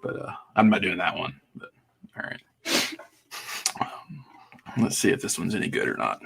but I'm not doing that one. But all right, let's see if this one's any good or not.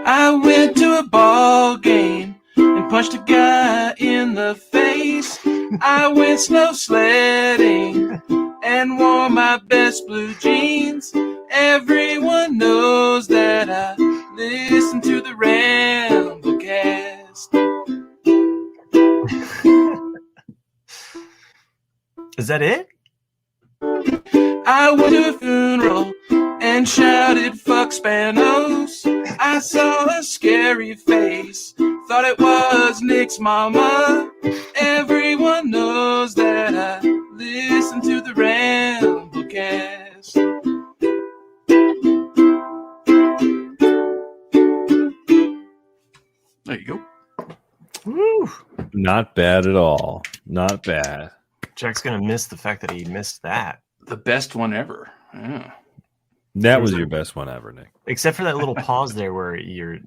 I went to a ball game and punched a guy in the face. I went snow sledding and wore my best blue jeans. Everyone knows that I listen to the Ramblecast. Is that it? I went to a funeral and shouted, "Fuck Spanos." I saw a scary face, thought it was Nick's mama. Everyone knows that I listen to the Ramblecast. There you go. Woo. Not bad at all. Not bad. Jack's gonna miss the fact that he missed that. The best one ever. Yeah. That was your best one ever, Nick. Except for that little pause there where your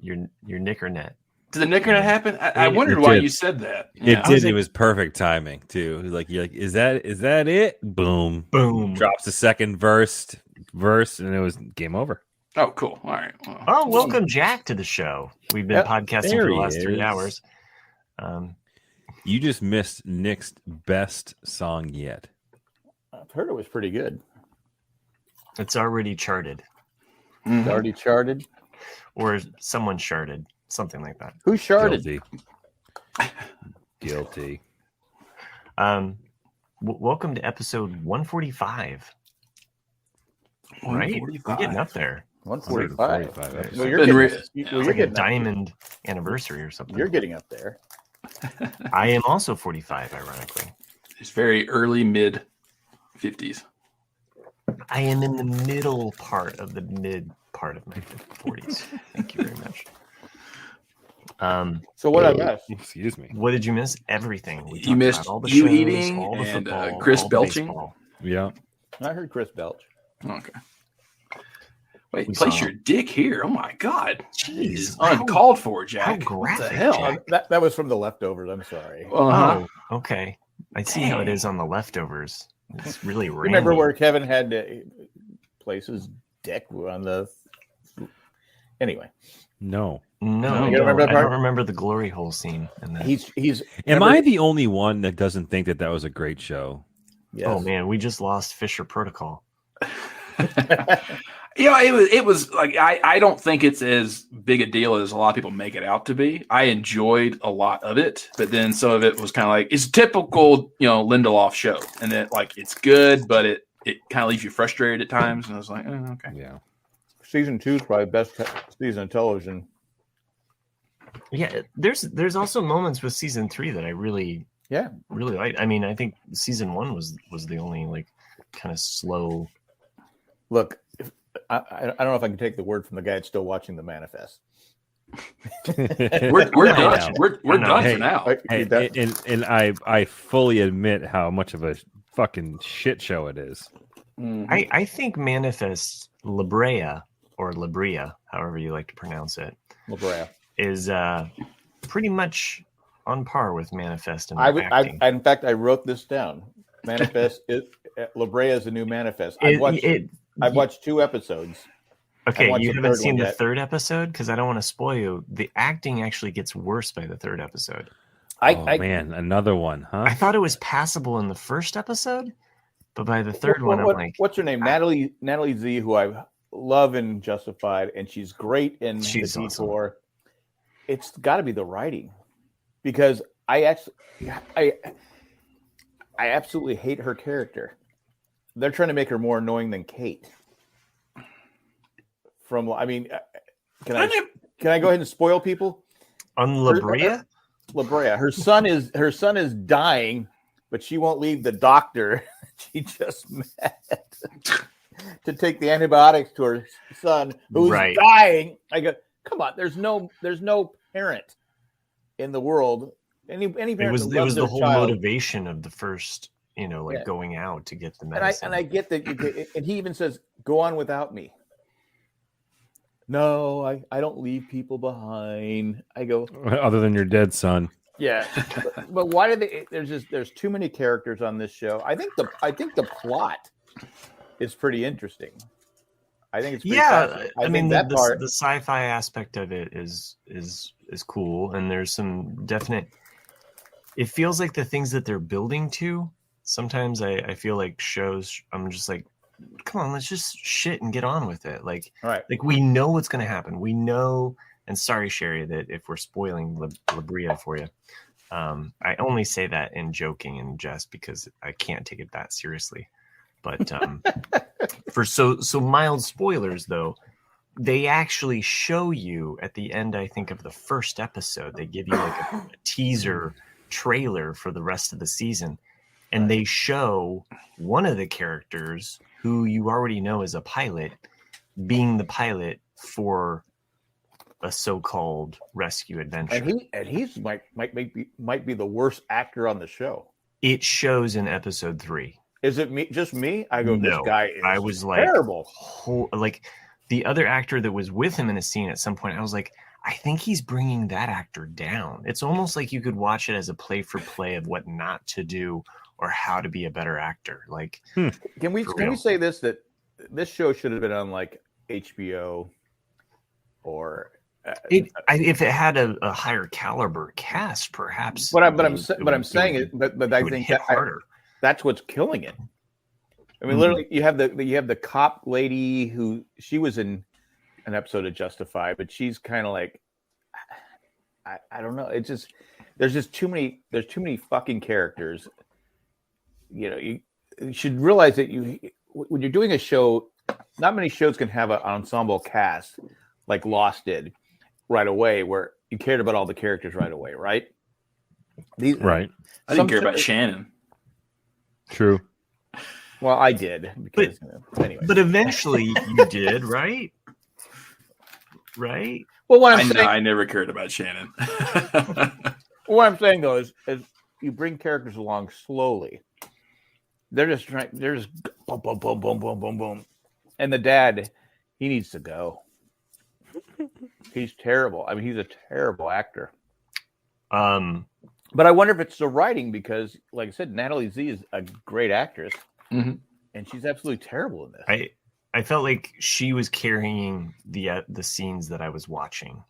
knicker net. Did the knicker happen? I wondered It why did. you said that. It did. It was perfect timing too. It was like you're like, is that it? Boom, Boom. Drops the second verse, and it was game over. Oh, cool. All right. Well, Oh, welcome Jack to the show. We've been podcasting there for the he last 3 is. hours. You just missed Nick's best song yet. I've heard it was pretty good. It's already charted, It's already charted. or someone charted, something like that. Who charted? Guilty. Welcome to episode 145. Right? We're getting up there. 145. 145 Well, It's you're like a getting diamond anniversary or something. You're getting up there. I am also 45, ironically. It's very early, mid 50s. I am in the middle part of my 40s. Thank you very much. So what I missed? Excuse me. What did you miss? Everything. We You talked missed about all the you shows, eating all the and football, Chris all the belching. baseball. Yeah. I heard Chris belch. Okay. Wait, We place saw- your dick here. Oh my God. Jeez, It's uncalled for, Jack. how What the graphic, hell? Jack. That was from the leftovers. I'm sorry. Uh-huh. Oh, okay. I see how it is on the leftovers. It's really random. Remember where Kevin had to place his dick on the? Anyway, No. No, You remember that I part? don't remember the glory hole scene. And he's. Am I the only one that doesn't think that was a great show? Yes. Oh man, we just lost Fisher Protocol. Yeah, it was like I don't think it's as big a deal as a lot of people make it out to be. I enjoyed a lot of it, but then some of it was kind of like it's a typical, Lindelof show, and that like it's good, but it kind of leaves you frustrated at times. And I was like, okay, Yeah. Season 2 is probably best season of television. Yeah, there's also moments with season 3 that I really like. I mean, I think season 1 was the only like kind of slow. Look, I don't know if I can take the word from the guy that's still watching The Manifest. we're done. We're done Hey, for now. Hey, and I fully admit how much of a fucking shit show it is. I think Manifest La Brea or La Brea, however you like to pronounce it, La Brea. is pretty much on par with Manifest in I in fact I wrote this down. Manifest La Brea is the new Manifest. I've watched 2 episodes. Okay, watched you the haven't third seen one the yet. third episode because I don't want to spoil you. The acting actually gets worse by the third episode. Man, another one, huh? I thought it was passable in the first episode, but by the third one, I'm like, what's her name? Natalie Z, who I love in Justified, and she's great in She's the awesome. Detour. It's got to be the writing, because I absolutely hate her character. They're trying to make her more annoying than Kate. Can I go ahead and spoil people? on La Brea? La Brea. Her son is dying, but she won't leave the doctor she just met to take the antibiotics to her son who's Right. dying. I go, come on, there's no parent in the world. Any It parent was that loves the their whole child. motivation of the first going out to get the And medicine. I get that, and he even says, "Go on without me." No, I don't leave people behind. I go, other than your dead son. yeah, but why do they? There's too many characters on this show. I think the plot is pretty interesting. I think it's pretty fascinating. I mean that part, the sci-fi aspect of it is cool, and there's some definite. It feels like the things that they're building to. Sometimes I feel like shows. I'm just like, come on, let's just shit and get on with it. Like, right. Like we know what's going to happen. We know. And sorry, Sherry, that if we're spoiling La Brea for you, I only say that in joking and jest because I can't take it that seriously. But for so mild spoilers, though, they actually show you at the end, I think, of the first episode, they give you like a teaser trailer for the rest of the season. And they show one of the characters who you already know is a pilot being the pilot for a so-called rescue adventure. And he's might be the worst actor on the show. It shows in episode 3. Is it me? Just me? I go, no, this guy is I was terrible. Like the other actor that was with him in a scene at some point, I was like, I think he's bringing that actor down. It's almost like you could watch it as a play for play of what not to do or how to be a better actor. Like, can we say this, that this show should have been on like HBO or if it had a higher caliber cast, perhaps. But I'm saying I think that harder. That's what's killing it. I mean, literally, you have the cop lady who she was in an episode of Justified, but she's kind of like, I don't know. It's just there's too many fucking characters. You should realize that when you're doing a show, not many shows can have an ensemble cast like Lost did right away, where you cared about all the characters right away, right? Right. I didn't care about Shannon. True. Well, I did because anyway. But eventually you did, right? Right. Well, I never cared about Shannon. What I'm saying though is you bring characters along slowly. They're just boom, boom, boom, boom, boom, boom, boom, and the dad, he needs to go. He's terrible. I mean, he's a terrible actor. But I wonder if it's the writing because, like I said, Natalie Z is a great actress, and she's absolutely terrible in this. I felt like she was carrying the scenes that I was watching,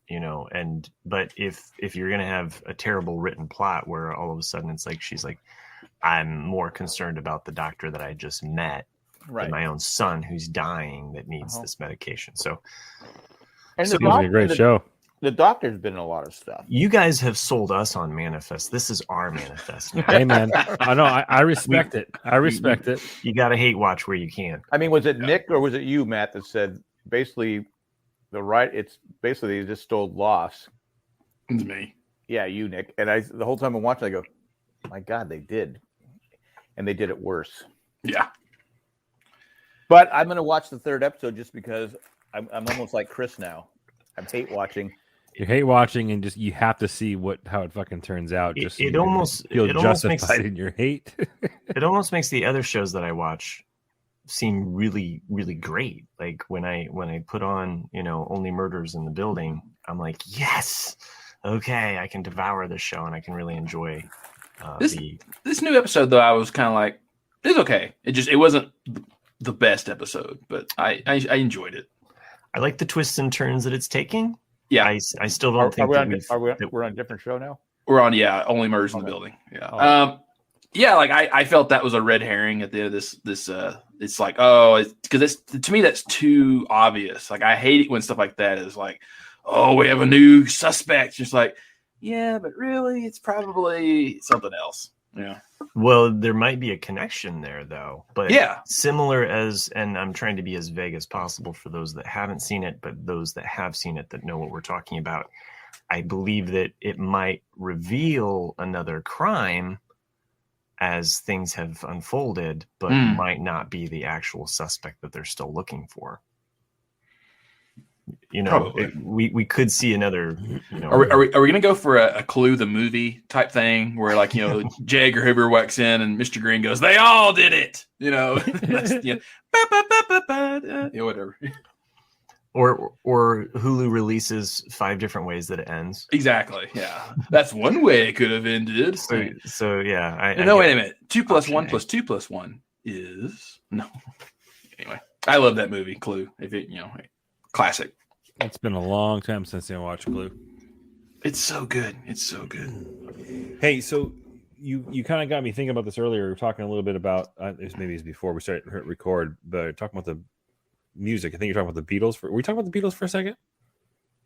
but if you're gonna have a terrible written plot where all of a sudden it's like she's like, I'm more concerned about the doctor that I just met than my own son who's dying that needs this medication. So it was a great show. The doctor's been in a lot of stuff. You guys have sold us on Manifest. This is our Manifest now. Hey, man. I know. I respect it. I respect it. You got to hate watch where you can. I mean, was it Nick or was it you, Matt, that said basically it's basically they just stole Lost? It's me. Yeah, you, Nick. And the whole time I'm watching, I go, my God, they did. And they did it worse. Yeah. But I'm going to watch the third episode just because I'm almost like Chris now. I hate watching. You hate watching, and just you have to see how it fucking turns out. Just it almost feel almost justified in your hate. It almost makes the other shows that I watch seem really, really great. Like when I put on Only Murders in the Building, I'm like, yes, okay, I can devour this show and I can really enjoy this new episode. Though I was kind of like, it's okay. It wasn't the best episode, but I enjoyed it. I like the twists and turns that it's taking. Yeah, I still don't think we're on a different show now. We're on Only Murders in the Building. Yeah, like I felt that was a red herring at the end of this. It's like because to me that's too obvious. Like I hate it when stuff like that is like, oh, we have a new suspect. Just like, yeah, but really, it's probably something else. Yeah. Well, there might be a connection there, though. But yeah, similar and I'm trying to be as vague as possible for those that haven't seen it, but those that have seen it that know what we're talking about. I believe that it might reveal another crime as things have unfolded, but might not be the actual suspect that they're still looking for. You know, Probably. we could see another. You know, Are we going to go for a Clue the movie type thing where, like, you know, J. Edgar Hoover walks in and Mr. Green goes, "They all did it," you know, you know, whatever. Or Hulu releases 5 different ways that it ends. Exactly. Yeah, that's one way it could have ended. So yeah. No, wait a minute. 2 + 1 + 2 + 1 is no. Anyway, I love that movie, Clue. If it, you know, classic. It's been a long time since I watched Clue. It's so good. It's so good. Hey, so you kind of got me thinking about this earlier. We were talking a little bit about maybe it's before we started record, but talking about the music. I think you're talking about the Beatles. Were we talking about the Beatles for a second?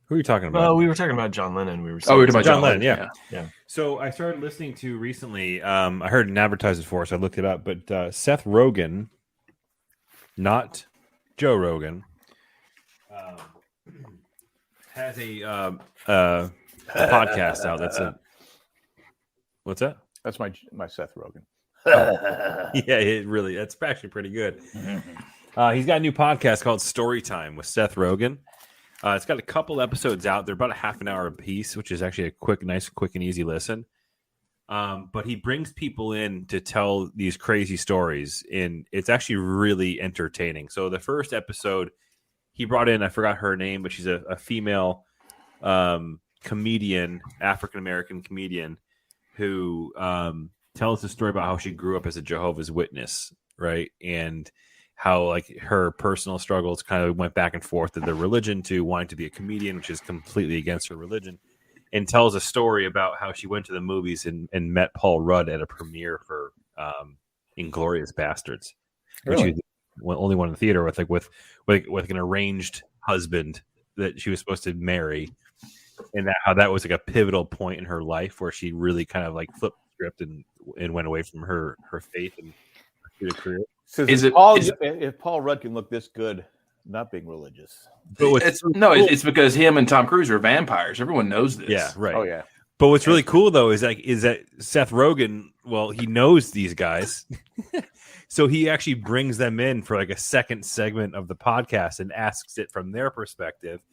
Who are you talking about? Well, we were talking about John Lennon. We were talking about John Lennon. Yeah. Yeah. So I started listening to recently. I heard an advertisement for it, so I looked it up. But Seth Rogen, not Joe Rogan, has a podcast out. That's a what's that? That's my Seth Rogen. Yeah, that's actually pretty good. He's got a new podcast called Storytime with Seth Rogen. It's got a couple episodes out. They're about a half an hour a piece, which is actually a nice, quick and easy listen. But he brings people in to tell these crazy stories, and it's actually really entertaining. So the first episode, he brought in, I forgot her name, but she's a female comedian, African-American comedian, who tells the story about how she grew up as a Jehovah's Witness, right? And how, like, her personal struggles kind of went back and forth to their religion to wanting to be a comedian, which is completely against her religion, and tells a story about how she went to the movies and met Paul Rudd at a premiere for Inglourious Bastards, which she was the only one in the theater with an arranged husband that she was supposed to marry, and how that was like a pivotal point in her life where she really kind of like flipped the script and went away from her faith and her career. So if Paul Rudd can look this good, not being religious, it's because him and Tom Cruise are vampires. Everyone knows this. Yeah, right. Oh yeah. But what's really cool though is that Seth Rogen, well, he knows these guys, so he actually brings them in for like a second segment of the podcast and asks it from their perspective,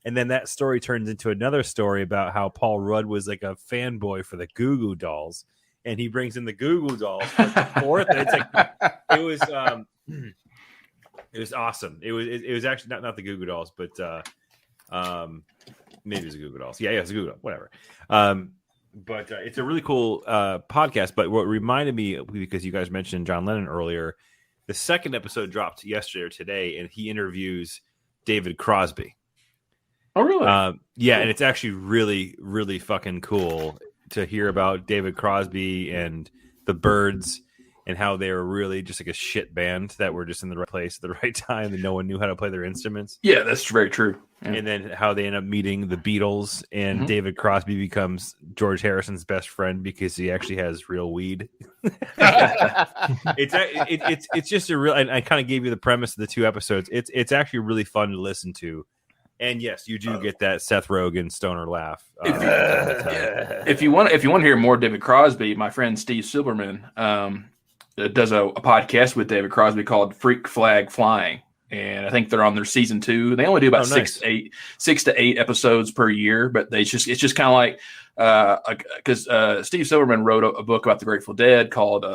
and then that story turns into another story about how Paul Rudd was like a fanboy for the Goo Goo Dolls. And he brings in the Goo Goo Dolls for the fourth. And it's like it was awesome. It was actually not the Goo Goo Dolls, but maybe it was the Goo Goo Dolls. Yeah, it's a Goo Goo Doll, whatever. But it's a really cool podcast. But what reminded me, because you guys mentioned John Lennon earlier, the second episode dropped yesterday or today, and he interviews David Crosby. Oh, really? Yeah, and it's actually really, really fucking cool to hear about David Crosby and the Byrds and how they were really just like a shit band that were just in the right place at the right time and no one knew how to play their instruments. Yeah, that's very true. Yeah. And then how they end up meeting the Beatles and David Crosby becomes George Harrison's best friend because he actually has real weed. It's just a real, and I kind of gave you the premise of the 2 episodes. It's actually really fun to listen to. And yes, you do get that Seth Rogen stoner laugh. If you want to hear more David Crosby, my friend Steve Silberman does a podcast with David Crosby called Freak Flag Flying, and I think they're on their season 2. They only do about 6 to 8 episodes per year, but it's just kind of like because Steve Silberman wrote a book about the Grateful Dead called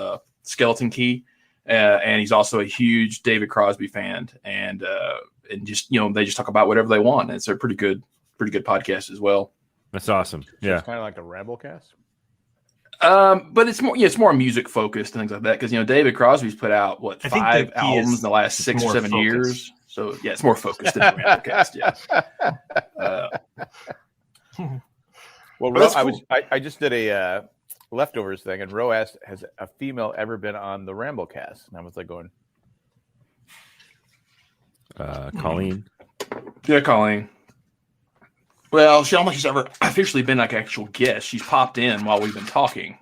Skeleton Key, and he's also a huge David Crosby fan, and just, you know, they just talk about whatever they want. And it's a pretty good podcast as well. That's awesome. Yeah, it's kind of like a Ramblecast. But it's more music focused and things like that. Because, you know, David Crosby's put out 5 albums in the last 6 or 7 years. So yeah, it's more focused than the Ramblecast. Yeah. Well, Ro, cool. I just did a leftovers thing, and Ro asked, "Has a female ever been on the Ramblecast?" And I was like, going. Colleen. Yeah, Colleen. Well, I don't think she's ever officially been like an actual guest. She's popped in while we've been talking.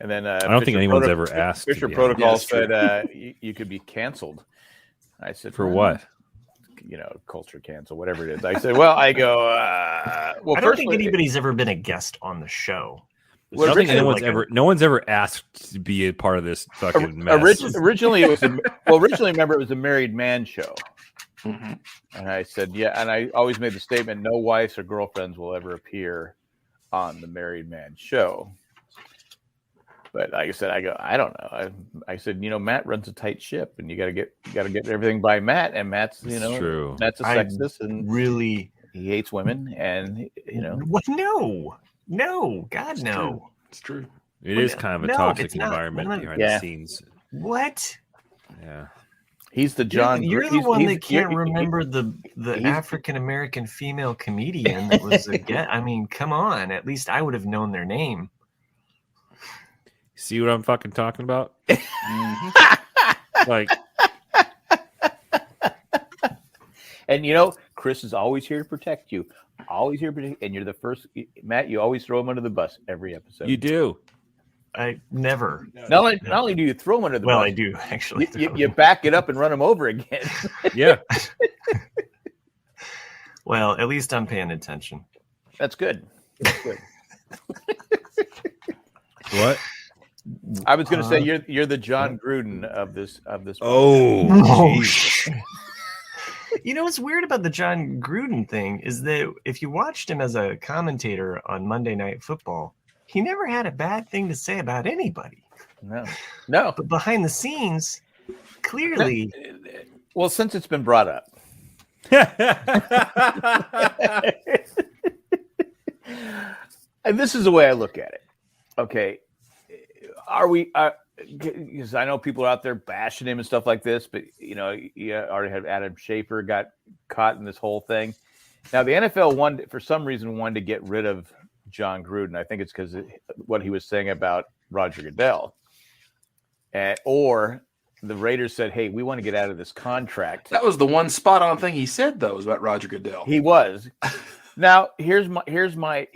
And then I don't think anyone's ever asked. Fisher Protocol said you could be canceled. I said, for what? You know, culture cancel, whatever it is. I said, well, I go. Well, I don't think anybody's ever been a guest on the show. Well, I don't think no one's ever asked to be a part of this fucking mess. Originally, remember, it was a married man show. Mhm. And I said, yeah. And I always made the statement, no wives or girlfriends will ever appear on the Married Man show. But like I said, I don't know. I said, Matt runs a tight ship, and you got to get everything by Matt. And Matt's, true. Matt's a sexist, and Really, he hates women, and what? No, God, no. It's true. It is kind of a toxic it's not. environment No. behind Yeah. the scenes. What? Yeah. he's the John. You're the he's- one he's- that can't he- remember the he's- African American female comedian that was a get. I mean, come on. At least I would have known their name. See what I'm fucking talking about? Like, And Chris is always here to protect you. Always here to protect, and you're the first, Matt. You always throw him under the bus every episode. you do. I never. Not only do you throw him under the Well, bus, I do actually. you back it up and run him over again. Yeah. Well, at least I'm paying attention. That's good. That's good. What? I was going to say you're the John Gruden of this. Oh, You know what's weird about the John Gruden thing is that if you watched him as a commentator on Monday Night Football, he never had a bad thing to say about anybody. No. But behind the scenes, clearly, Well, since it's been brought up, and this is the way I look at it. Okay, are we? Because I know people are out there bashing him and stuff like this, but you already had Adam Schefter got caught in this whole thing. Now the NFL for some reason wanted to get rid of John Gruden. I think it's because what he was saying about Roger Goodell, or the Raiders said, "Hey, we want to get out of this contract." That was the one spot on thing he said, though, was about Roger Goodell. He was. Now, here's my.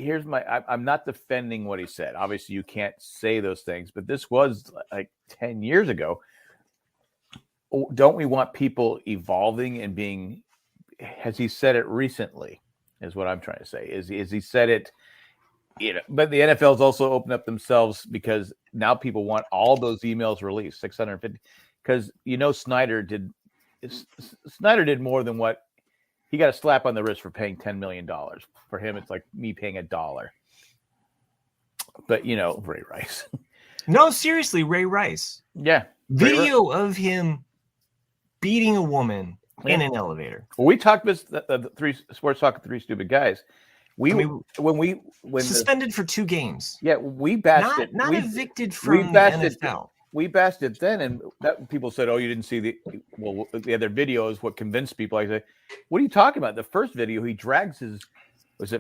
I'm not defending what he said. Obviously, you can't say those things, but this was like 10 years ago. Don't we want people evolving and being? Has he said it recently? Is what I'm trying to say. Is he said it? But the NFL's also opened up themselves because now people want all those emails released. 650, because Snyder did more than what. He got a slap on the wrist for paying $10 million. For him, it's like me paying $1. But Ray Rice. no, seriously, Ray Rice. Yeah, Video of him beating a woman in an elevator. Well, we talked about the three sports talk, three stupid guys. When Suspended for 2 games. we bashed it. Not we evicted from the bashed it. NFL. We bashed it then, and people said, "Oh, you didn't see the other video is what convinced people." I said, "What are you talking about? The first video, he drags his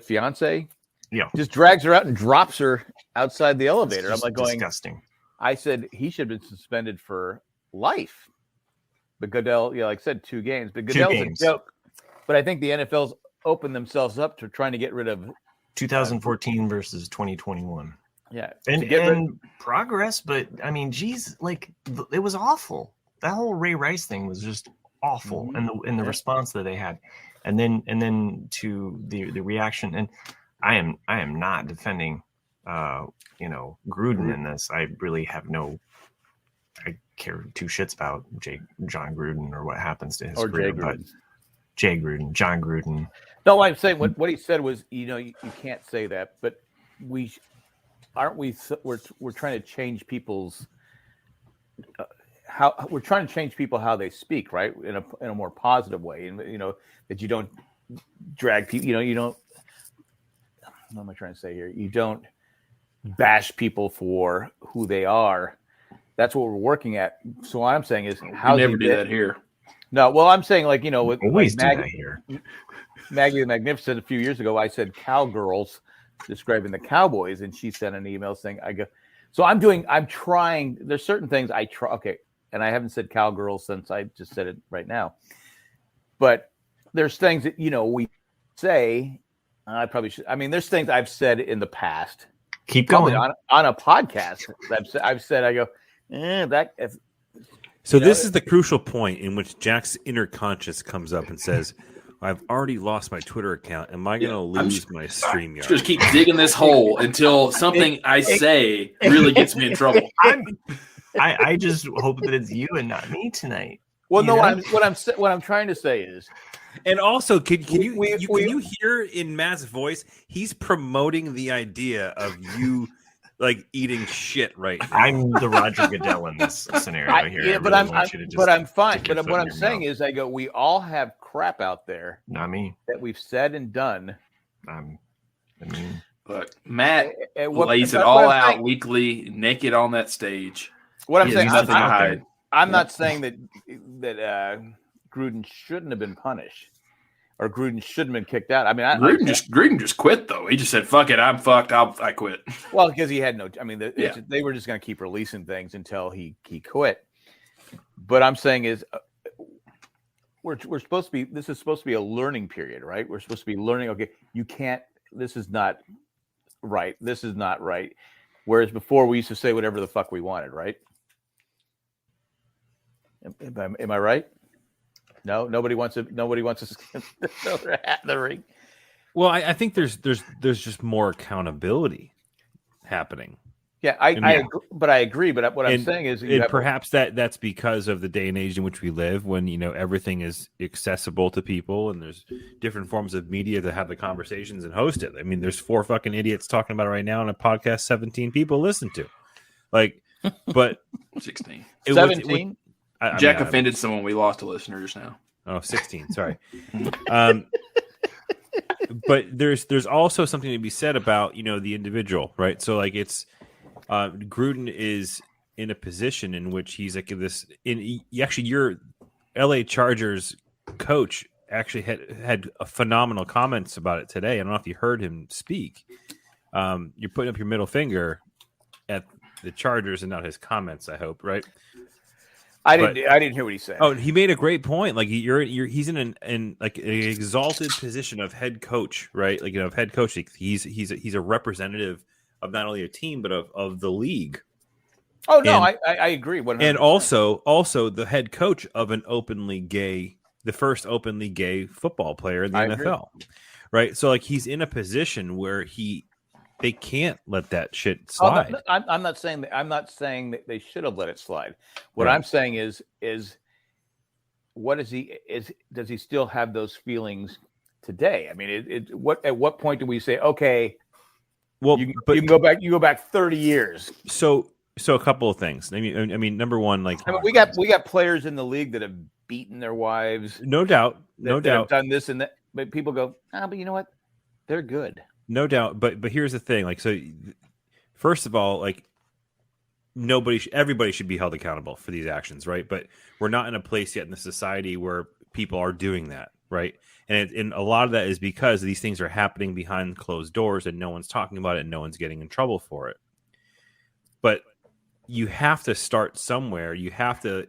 fiance, just drags her out and drops her outside the elevator." I'm like, disgusting. I said he should have been suspended for life. But Goodell, like I said, 2 games. But Goodell's a joke. But I think the NFL's opened themselves up to trying to get rid of 2014 versus 2021. Yeah, and progress, but I mean, geez, like it was awful. That whole Ray Rice thing was just awful, and the response that they had, and then to the reaction. And I am not defending, Gruden in this. I really have I care 2 shits about John Gruden or what happens to his career, but Jay Gruden, John Gruden. No, I'm saying what he said was, you can't say that, but we're trying to change people's how they speak, right, in a more positive way, and that you don't drag people, you don't. What am I trying to say here? You don't bash people for who they are. That's what we're working at. So what I'm saying is, how never do that here. No, well, I'm saying with Always do that Maggie here. Maggie the Magnificent a few years ago, I said cowgirls, describing the Cowboys, and she sent an email saying, I'm trying, there's certain things I try, okay, and I haven't said cowgirls since I just said it right now, but there's things that, we say, I probably should, there's things I've said in the past. Keep going. On a podcast, I've said, I go, So this is the crucial point in which Jack's inner conscience comes up and says, I've already lost my Twitter account. Am I going to lose my StreamYard? Just keep digging this hole until something I say really gets me in trouble. I just hope that it's you and not me tonight. Well, You no, know? what I'm trying to say is, And also, can We- you hear in Matt's voice? He's promoting the idea of you like eating shit right now. I'm the Roger Goodell in this scenario here. I but really want you to just I'm fine. stick your But foot what in I'm your saying mouth. is, I go, we all have crap out there Not me. that we've said and done. I mean, Look, Matt What- lays it what all I'm out saying- weekly, naked on that stage. What I'm He saying, has nothing to out there. hide. I'm not saying that Gruden shouldn't have been punished or Gruden shouldn't have been kicked out. I mean, Gruden just quit though. He just said, "Fuck it, I'm fucked. I quit." well, because he had no. I mean, Yeah. they were just going to keep releasing things until he quit. But I'm saying is, we're supposed to be. This is supposed to be a learning period, right? We're supposed to be learning. Okay, you can't. This is not right. This is not right. Whereas before we used to say whatever the fuck we wanted, right? Am I right? No, nobody wants to throw their hat in the ring. Well, I think there's just more accountability happening. Yeah, I agree, but I agree. But what I'm saying is, perhaps that's because of the day and age in which we live, when everything is accessible to people, and there's different forms of media to have the conversations and host it. I mean, there's 4 fucking idiots talking about it right now on a podcast 17 people listen to. Like, but 16. 17. Jack offended someone. We lost a listener just now. Oh, 16. Sorry. But there's also something to be said about the individual, right? So like it's Gruden is in a position in which he's like this. Actually, your LA Chargers coach actually had a phenomenal comments about it today. I don't know if you heard him speak. You're putting up your middle finger at the Chargers and not his comments, I hope, right? I didn't hear what he said. Oh, he made a great point. Like he's in like an exalted position of head coach, right? Like of head coach. He's a representative of not only a team but of the league. Oh no, I agree. 100%. And also the head coach of the first openly gay football player in the NFL, right? So like he's in a position where they can't let that shit slide. Oh, no, I'm not saying that they should have let it slide. What I'm saying is what does he still have those feelings today? I mean, at what point do we say, okay, well, you can go back 30 years? So a couple of things. I mean, number one, like we got players in the league that have beaten their wives. No doubt. That have done this and that, but people go, but you know what? They're good. No doubt, but here's the thing. Like, so first of all, like everybody should be held accountable for these actions, right? But we're not in a place yet in the society where people are doing that, right? And a lot of that is because these things are happening behind closed doors and no one's talking about it and no one's getting in trouble for it. But you have to start somewhere. You have to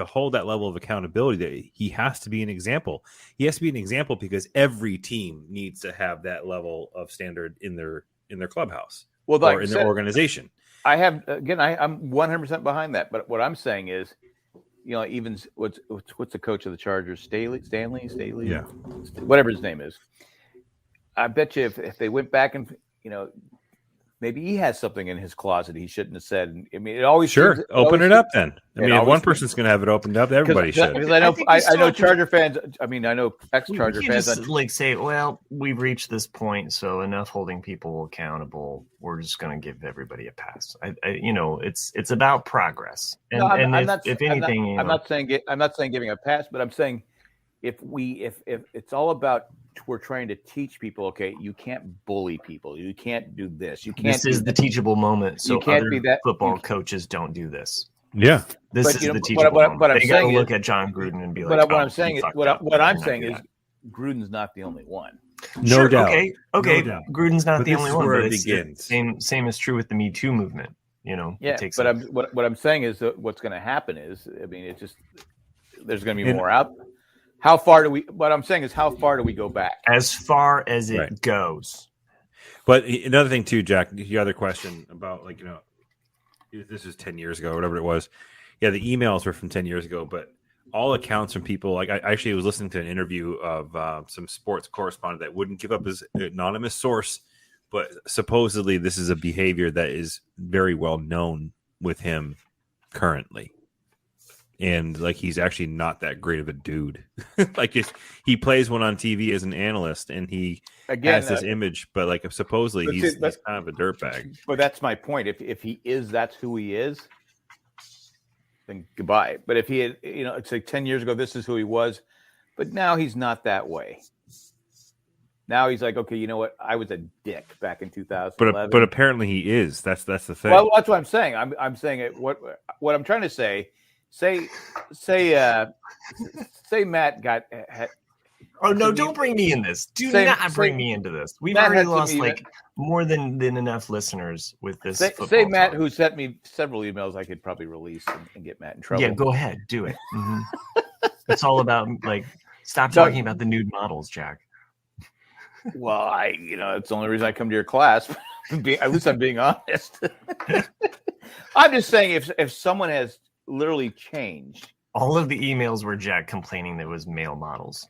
hold that level of accountability. That he has to be an example. He has to be an example because every team needs to have that level of standard in their clubhouse or in their organization. I'm 100% behind that. But what I'm saying is, even what's the coach of the Chargers, Stanley, yeah, whatever his name is. I bet you if they went back and maybe he has something in his closet he shouldn't have said. I mean, it always open it up then. I mean, if one person's going to have it opened up, everybody should. Because I know Charger fans. I mean, I know ex-Charger fans. Just like say, well, we've reached this point, so enough holding people accountable. We're just going to give everybody a pass. It's about progress. And, no, I'm not saying giving a pass, but I'm saying if it's all about. We're trying to teach people, okay, you can't bully people. You can't do this. You can't. This is the teachable moment. So you can't be that football coaches don't do this. Yeah, this is the teachable moment. But they got to look at John Gruden and be like, what I'm saying is Gruden's not the only one. No doubt. Okay. No doubt. Gruden's not the only one. Where But it begins. Same is true with the Me Too movement. Yeah, what I'm saying is that what's going to happen is, I mean, it's just there's going to be more out. How far do we go back? As far as it goes. But another thing too, Jack, the other question about this was 10 years ago or whatever it was. Yeah, the emails were from 10 years ago, but all accounts from people, like I actually was listening to an interview of some sports correspondent that wouldn't give up his anonymous source, but supposedly this is a behavior that is very well known with him currently. and like he's actually not that great of a dude. Like he plays one on TV as an analyst, and he has this image, but like supposedly he's kind of a dirtbag. But that's my point. If he is, that's who he is. Then goodbye. But if he had, it's like 10 years ago, this is who he was, but now he's not that way. Now he's like, okay, you know what? I was a dick back in 2011. But apparently he is. That's the thing. Well, that's what I'm saying. I'm saying it. What I'm trying to say. Say Matt got. Oh no! Don't bring me in this. Do not bring me into this. We've already lost like more than enough listeners with this. Say Matt, who sent me several emails, I could probably release and get Matt in trouble. Yeah, go ahead, do it. Mm-hmm. It's all about like stop talking about the nude models, Jack. Well, it's the only reason I come to your class. At least I'm being honest. I'm just saying, if someone has literally changed, all of the emails were Jack complaining that it was male models.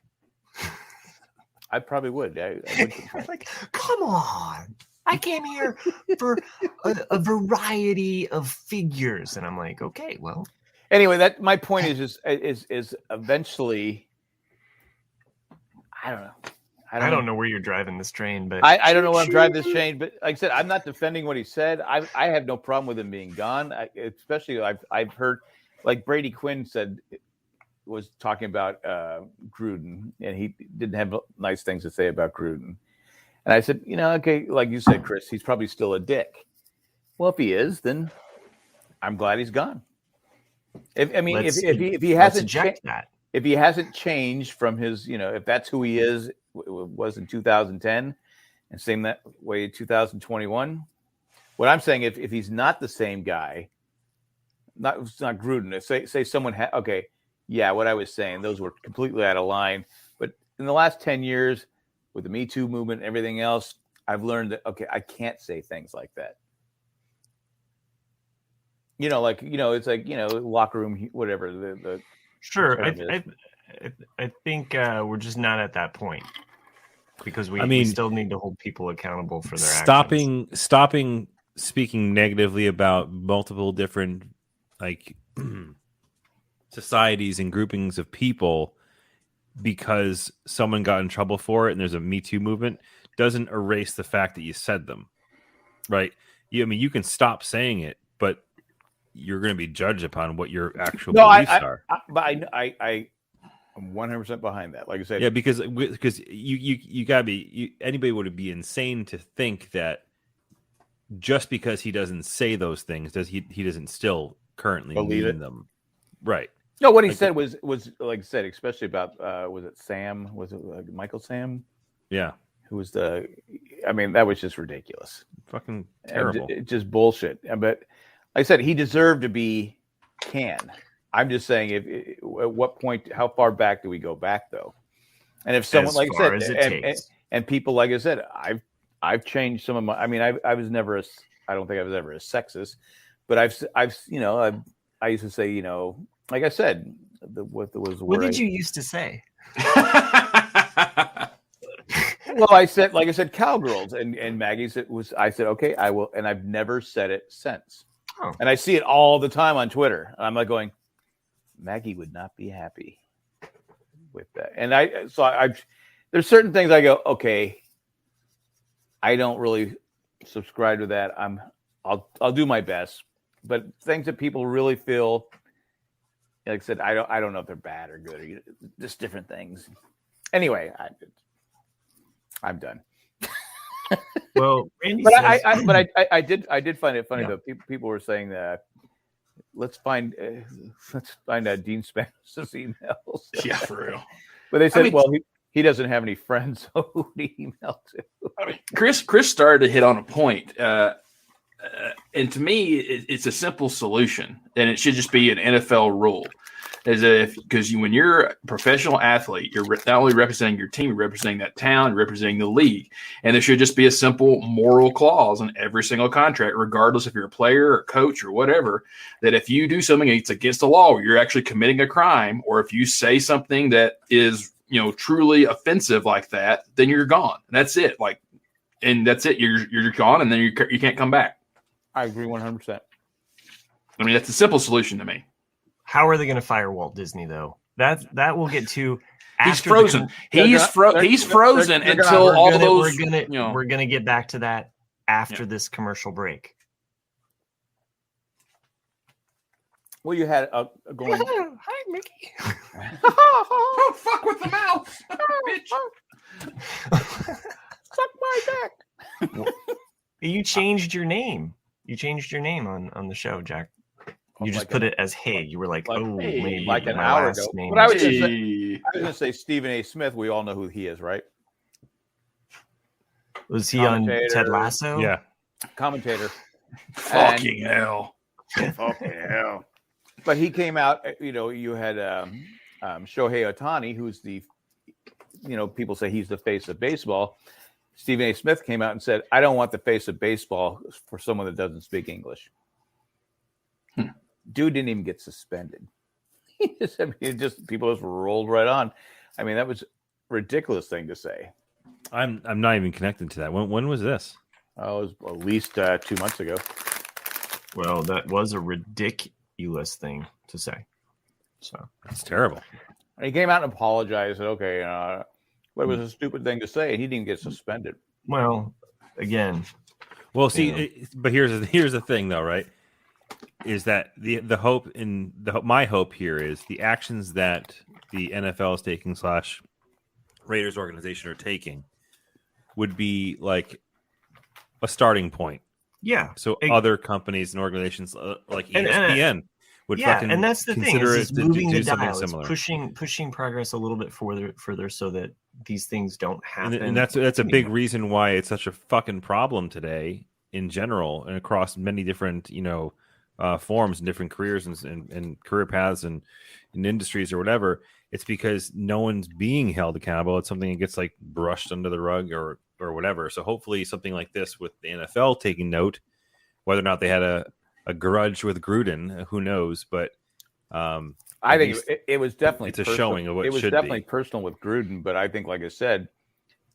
I probably would. I would. Like, come on! I came here for a variety of figures, and I'm like, okay, well. Anyway, that my point is eventually. I don't know. I don't know where you're driving this train, but I don't know where I'm driving this train. But like I said, I'm not defending what he said. I have no problem with him being gone. Especially I've heard, like Brady Quinn was talking about Gruden, and he didn't have nice things to say about Gruden. And I said, okay, like you said, Chris, he's probably still a dick. Well, if he is, then I'm glad he's gone. If he hasn't if he hasn't changed from his, if that's who he is. Was in 2010 and same that way in 2021. What I'm saying, if he's not the same guy, it's not Gruden. Say someone okay, yeah, what I was saying, those were completely out of line. But in the last 10 years, with the Me Too movement and everything else, I've learned that I can't say things like that. It's like locker room, whatever the sure. I think we're just not at that point because we still need to hold people accountable for their actions. Stopping speaking negatively about multiple different like societies and groupings of people because someone got in trouble for it and there's a Me Too movement doesn't erase the fact that you said them, right? You can stop saying it, but you're going to be judged upon what your actual beliefs are. I'm 100% behind that. Like I said, yeah, because you gotta be anybody would be insane to think that just because he doesn't say those things, he doesn't still currently mean them, right? No, what he said was like I said, especially about was it Sam? Was it Michael Sam? Yeah, who was that was just ridiculous, fucking terrible, just bullshit. But like I said, he deserved to be canned. I'm just saying, at what point, how far back do we go back, though? And if someone, like I said, and people, like I said, I've changed some of my. I was never I don't think I was ever a sexist, but I used to say, like I said, what did you used to say? Well, I said, cowgirls, and Maggie said I said, okay, I will, and I've never said it since. Oh. And I see it all the time on Twitter. And I'm like going, Maggie would not be happy with that. And there's certain things I go, okay, I don't really subscribe to that. I'll do my best, but things that people really feel, like I said, I don't know if they're bad or good or just different things. Anyway, I'm done. Well, Randy but I did find it funny though. People were saying that. Let's find Dean Spanos' emails. Yeah, for real. But they said, he doesn't have any friends, so who do he email to? Chris started to hit on a point, and to me, it's a simple solution, and it should just be an NFL rule. Because when you're a professional athlete, you're not only representing your team, you're representing that town, you're representing the league. And there should just be a simple moral clause in every single contract, regardless if you're a player or coach or whatever, that if you do something that's against the law, or you're actually committing a crime, or if you say something that is, truly offensive like that, then you're gone. And that's it. And that's it. You're gone, and then you can't come back. I agree 100%. That's a simple solution to me. How are they going to fire Walt Disney though? That will get to. He's frozen. He's frozen until all those. We're gonna get back to that after this commercial break. Well, you had going. Hi, Mickey. Oh, fuck with the mouth, bitch. Suck my dick. You changed your name. You changed your name on the show, Jack. You just put it as Hey. You were like, maybe like an my hour last ago. name But I was is- going to say Stephen A. Smith. We all know who he is, right? Was he on Commentator. Ted Lasso? Yeah. Commentator. Fucking hell. Fucking hell. But he came out, you had Shohei Ohtani, who's the, people say he's the face of baseball. Stephen A. Smith came out and said, I don't want the face of baseball for someone that doesn't speak English. Dude didn't even get suspended. People just rolled right on. I mean, that was a ridiculous thing to say. I'm not even connected to that. When was this? Oh, it was at least 2 months ago. Well, that was a ridiculous thing to say. So That's terrible. And he came out and apologized. Said, okay, but it was a stupid thing to say, and he didn't get suspended. well, again, Well, see, but here's the thing, though, right? Is that the hope in my hope here is the actions that the NFL is taking / Raiders organization are taking would be like a starting point. yeah. So other companies and organizations like ESPN would fucking and that's the thing consider is it to moving do the something dial, it's similar. pushing progress a little bit further so that these things don't happen. And that's a big reason why it's such a fucking problem today in general and across many different forms and different careers and career paths and in industries or whatever. It's because no one's being held accountable. It's something that gets like brushed under the rug or whatever. So hopefully something like this with the NFL taking note, whether or not they had a grudge with Gruden, who knows? But I think it was definitely it's a showing of what it was should definitely be. personal with Gruden, but I think, like I said,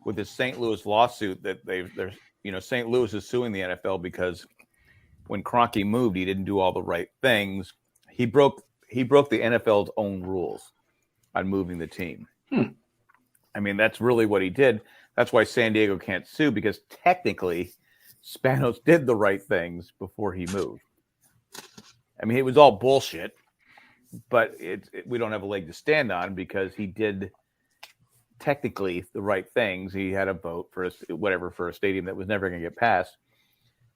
with this St. Louis lawsuit that they're St. Louis is suing the NFL because when Kroenke moved, he didn't do all the right things. He broke the NFL's own rules on moving the team. I mean, that's really what he did. That's why San Diego can't sue, because technically Spanos did the right things before he moved. I mean, it was all bullshit, but we don't have a leg to stand on because he did technically the right things. He had a vote for a stadium that was never going to get passed.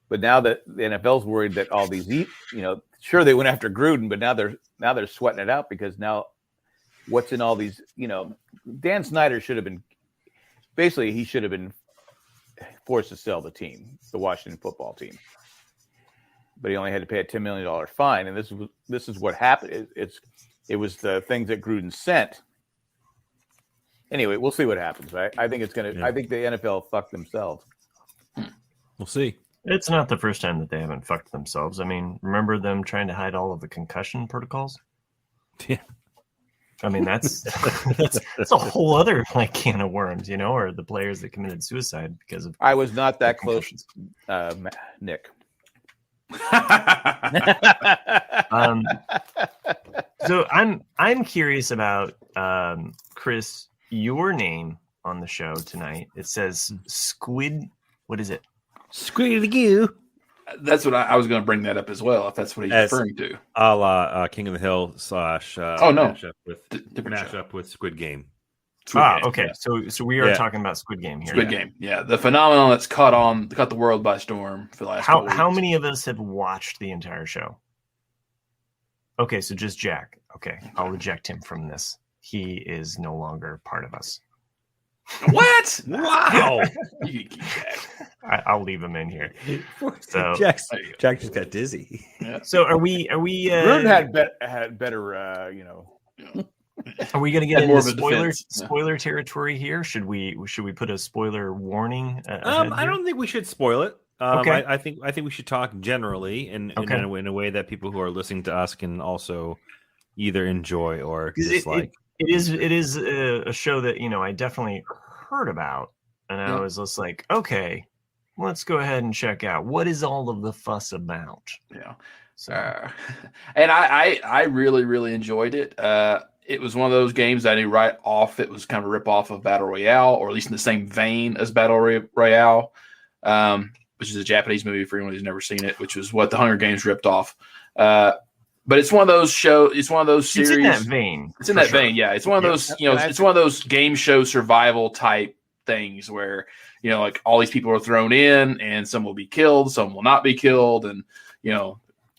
But now that the NFL's worried that all these, sure they went after Gruden, but now they're sweating it out because now what's in all these, Dan Snyder should have been forced to sell the team, the Washington football team. But he only had to pay a $10 million fine, and this is what happened. It was the things that Gruden sent. Anyway, we'll see what happens. Right? I think I think the NFL fucked themselves. We'll see. It's not the first time that they haven't fucked themselves. I mean, remember them trying to hide all of the concussion protocols? Yeah. I mean, that's a whole other can of worms, or the players that committed suicide because of. I was not that close, Nick. So I'm curious about Chris, your name on the show tonight. It says Squid. What is it? Squid Game. That's what I was going to bring that up as well, if that's what he's referring to. A la King of the Hill / mashup with Squid Game. Okay. Yeah. So we are talking about Squid Game here. Squid Game, yeah, the phenomenon that's caught the world by storm for the last. How many of us have watched the entire show? Okay, so just Jack. Okay, I'll reject him from this. He is no longer part of us. What? Wow. You can keep Jack. I'll leave him in here. So Jack just got dizzy. Yeah. So are we? Gruden had better, Are we going to get Had more into of a defense. spoiler territory here? Should we put a spoiler warning? I don't think we should spoil it. Okay. I think we should talk generally in a way that people who are listening to us can also either enjoy or dislike. It is a show that I definitely heard about, and I was just like, okay, let's go ahead and check out what is all of the fuss about. Yeah. So And I really, really enjoyed it. It was one of those games that I knew right off it was kind of a rip-off of Battle Royale, or at least in the same vein as Battle Royale, which is a Japanese movie for anyone who's never seen it, which was what the Hunger Games ripped off. But it's one of those shows. It's one of those series. It's in that vein. It's in that vein, yeah. It's one of those, it's one of those game show survival type things where, like all these people are thrown in, and some will be killed, some will not be killed, and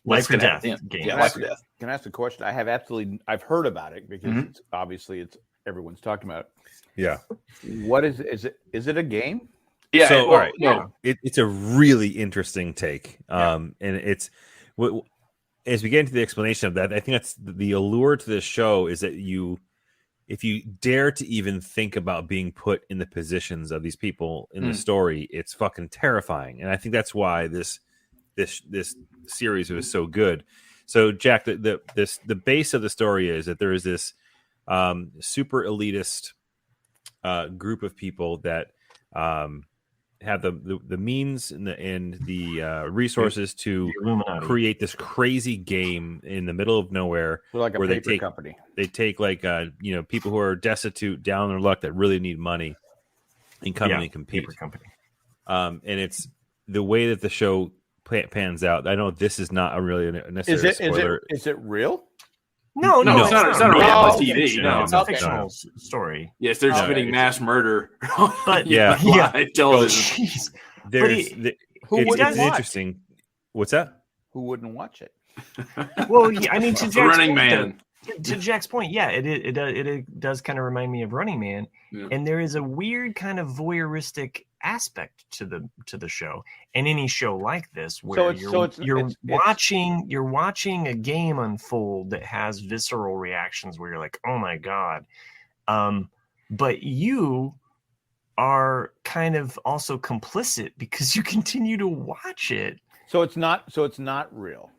life or death game. Yeah, life or death. Can I ask a question? I've heard about it because it's everyone's talking about it. Yeah. What is it a game? Yeah. So, all right. No. It's a really interesting take. And it's as we get into the explanation of that, I think that's the allure to this show is that if you dare to even think about being put in the positions of these people in the story, it's fucking terrifying. And I think that's why this series was so good. So Jack, the base of the story is that there is this super elitist group of people that have the means and the resources to create this crazy game in the middle of nowhere. So like a where paper company. They take like people who are destitute, down on their luck, that really need money, and come in and compete. Paper company. And it's the way that the show pans out. I know this is not a really necessary spoiler. Is it real? No, it's not a reality TV. Fiction. No, It's a fictional story. Yes, they're committing mass murder. But live television. Jeez. It's interesting. What's that? Who wouldn't watch it? Well, I mean, to Jack's Running point, Man. To Jack's point, yeah, it does kind of remind me of Running Man, and there is a weird kind of voyeuristic aspect to the show, and any show like this where you're watching a game unfold that has visceral reactions where you're like, oh my god, but you are kind of also complicit because you continue to watch it. So it's not real.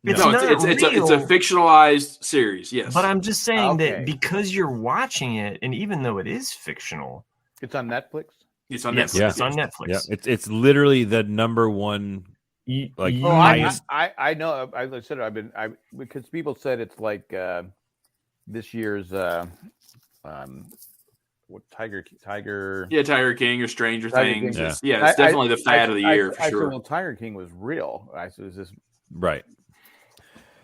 It's a fictionalized series, yes. But I'm just saying that because you're watching it, and even though it is fictional, it's on Netflix. It's on Netflix. Netflix. It's on Netflix. Yeah, it's literally the number one. Highest. I know. I said because people said it's like this year's what Tiger. Yeah, Tiger King or Stranger Things. King. It's definitely the fad of the year for sure. Well, Tiger King was real. Is this right?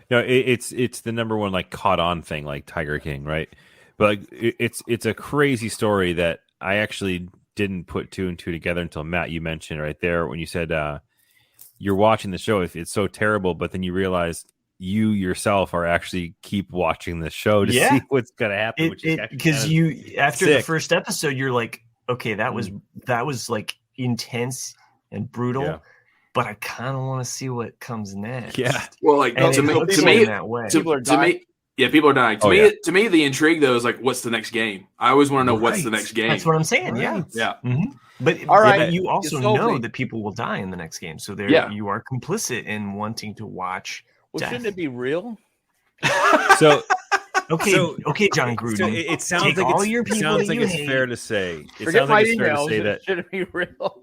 No, it's the number one like caught on thing like Tiger King, right? But it's a crazy story that I actually didn't put two and two together until Matt, you mentioned right there when you said you're watching the show. If it's so terrible, but then you realize you yourself are actually keep watching the show to see what's going to happen. Because after the first episode, you're like, okay, that was like intense and brutal. Yeah. But I kind of want to see what comes next. Yeah. Well, like to me, people are dying. To me, the intrigue though is like, what's the next game? I always want to know what's the next game. That's what I'm saying. Right. Yeah. Mm-hmm. But you also know that people will die in the next game, so you are complicit in wanting to watch. Well, shouldn't it be real? So. Okay, John Gruden. So it sounds like it's fair to say. It sounds like it's fair to say that should it be real?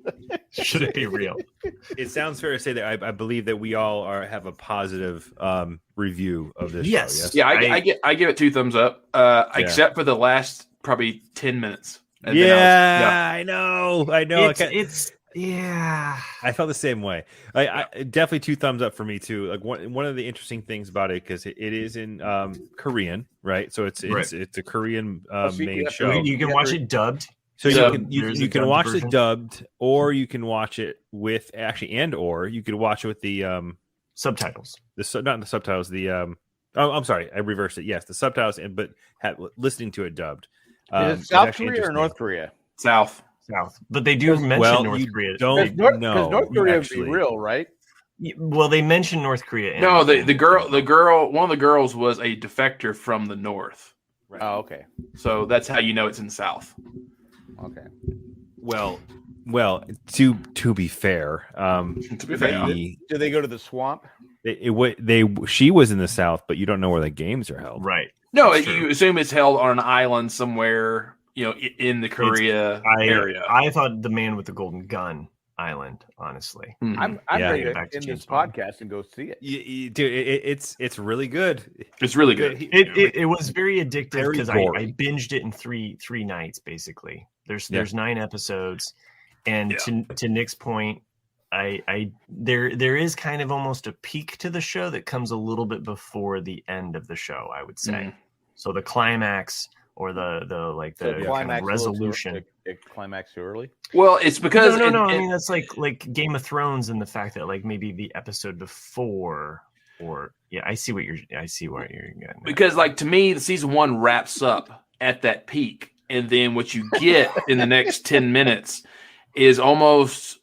Should it be real? It sounds fair to say that I believe that we all have a positive review of this show. Yes. Yeah, I give it 2 thumbs up. Except for the last probably 10 minutes. I know. Yeah, I felt the same way. I definitely 2 thumbs up for me too. Like one of the interesting things about it because it is in Korean, right? So it's a Korean made show. You can watch it dubbed. So you can watch it dubbed, or you can watch it with or you could watch it with the subtitles. Not the subtitles. I'm sorry, I reversed it. Yes, the subtitles, but listening to it dubbed. Is it South Korea or North Korea? South, but they do mention North Korea. Don't know because North Korea would be real, right? Well, they mention North Korea. No, the girl, one of the girls was a defector from the North. Right. Oh, okay. So that's how you know it's in the South. Okay. Well, to be fair, do they go to the swamp? She was in the South, but you don't know where the games are held, right? No, you assume it's held on an island somewhere, in the Korea area. I thought the man with the golden gun Island, honestly. I'm Yeah. ready Back to to end this James Bond. podcast and go see it. Dude, it's really good. It's really good. It was very addictive Very because I gory. binged it in three nights basically. There's 9 episodes, and Yeah. to Nick's point, there is kind of almost a peak to the show that comes a little bit before the end of the show, I would say. Mhm. So the climax or the kind of resolution. It climax too early. Well, it's because No. I mean, that's like Game of Thrones and the fact that like maybe the episode before, or I see what you're getting at. because like to me, the season 1 wraps up at that peak, and then what you get in the next 10 minutes is almost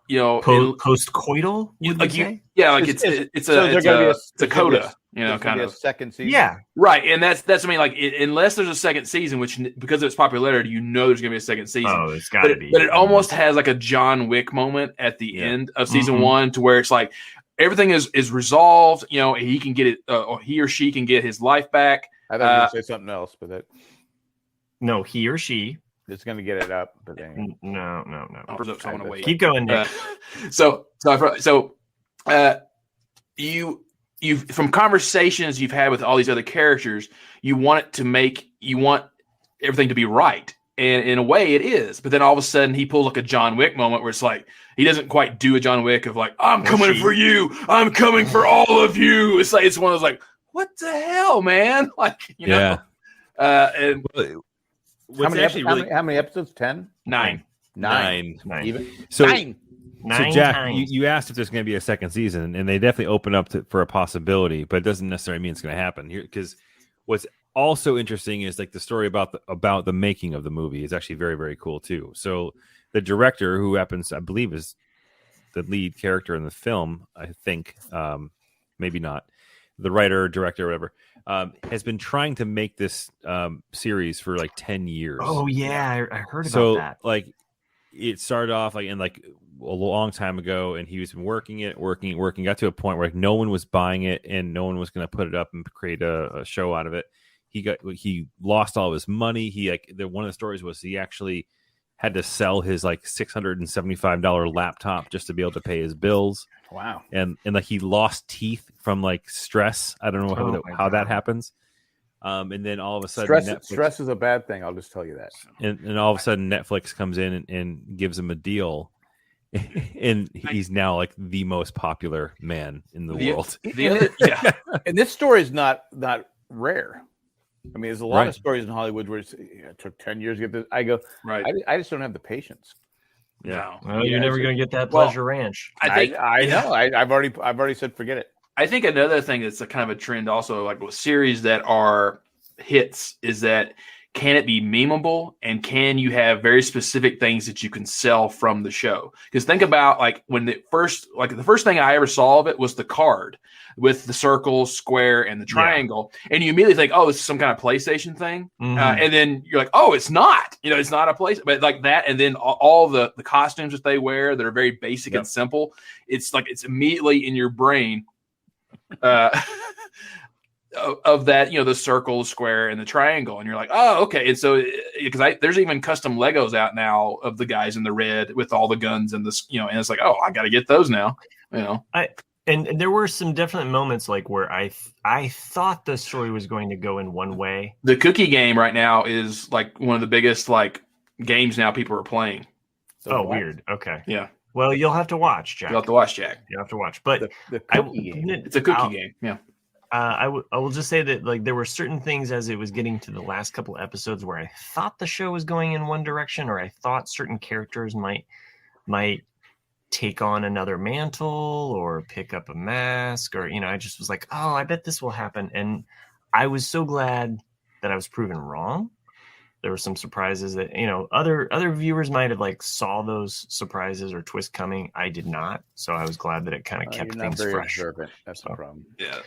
post-coital. like it's a coda, kind of a second season. Yeah, right, and that's I mean, like unless there's a second season, which because of its popularity, there's gonna be a second season. Oh, it's got to be. But it almost has like a John Wick moment at the end of season 1, to where it's like everything is resolved. He can get it, or he or she can get his life back. I thought you were going to say something else, but that no, he or she is going to get it up. But anyway. No. I want to wait. Keep going, Nick. You from conversations you've had with all these other characters, you want everything to be right. And in a way it is, but then all of a sudden he pulls like a John Wick moment where it's like, he doesn't quite do a John Wick of like, I'm coming for you. I'm coming for all of you. It's like, it's one of those like, what the hell, man? Like, know, and how many episodes? 10? 9. Even so 9. So Jack, you asked if there's going to be a second season, and they definitely open up for a possibility, but it doesn't necessarily mean it's going to happen here. Because what's also interesting is like the story about the making of the movie is actually very, very cool too. So the director, who happens, I believe, is the lead character in the film, I think, maybe not, the writer, director, whatever, has been trying to make this series for like 10 years. Oh yeah, I heard about so, that. Like, it started off like in like a long time ago, and he was working, got to a point where like no one was buying it and no one was going to put it up and create a show out of it. He lost all of his money. One of the stories was he actually had to sell his like $675 laptop just to be able to pay his bills. Wow. And like he lost teeth from like stress. I don't know how that happens. And then all of a sudden stress is a bad thing. I'll just tell you that. And all of a sudden Netflix comes in and gives him a deal. And he's now like the most popular man in the world. And this story is not rare. I mean, there's a lot of stories in Hollywood where it took 10 years to get this. I go, right. I just don't have the patience. Yeah. Well, you're never going to get that Pleasure Ranch. I know. I've already said forget it. I think another thing that's a kind of a trend also, like with series that are hits, is that can it be memeable, and can you have very specific things that you can sell from the show? Because think about like when the first thing I ever saw of it was the card with the circle, square, and the triangle, and you immediately think, oh, this is some kind of PlayStation thing, and then you're like, oh, it's not. It's not a place, but like that, and then all the costumes that they wear that are very basic and simple. It's like it's immediately in your brain. Of that, the circle, square, and the triangle, and you're like, oh, okay. And so, because there's even custom Legos out now of the guys in the red with all the guns and this, and it's like, oh, I got to get those now, And there were some definite moments like where I thought the story was going to go in one way. The cookie game right now is like one of the biggest like games now people are playing. So weird. Okay. Yeah. Well, you'll have to watch, Jack. You'll have to watch, Jack. You have to watch, but the cookie game. It's a cookie game. Yeah. I will just say that like there were certain things as it was getting to the last couple episodes where I thought the show was going in one direction, or I thought certain characters might take on another mantle or pick up a mask, or I just was like, oh, I bet this will happen, and I was so glad that I was proven wrong. There were some surprises that other viewers might have like saw those surprises or twists coming. I did not, so I was glad that it kind of kept things fresh. Observant. That's the problem. Yeah.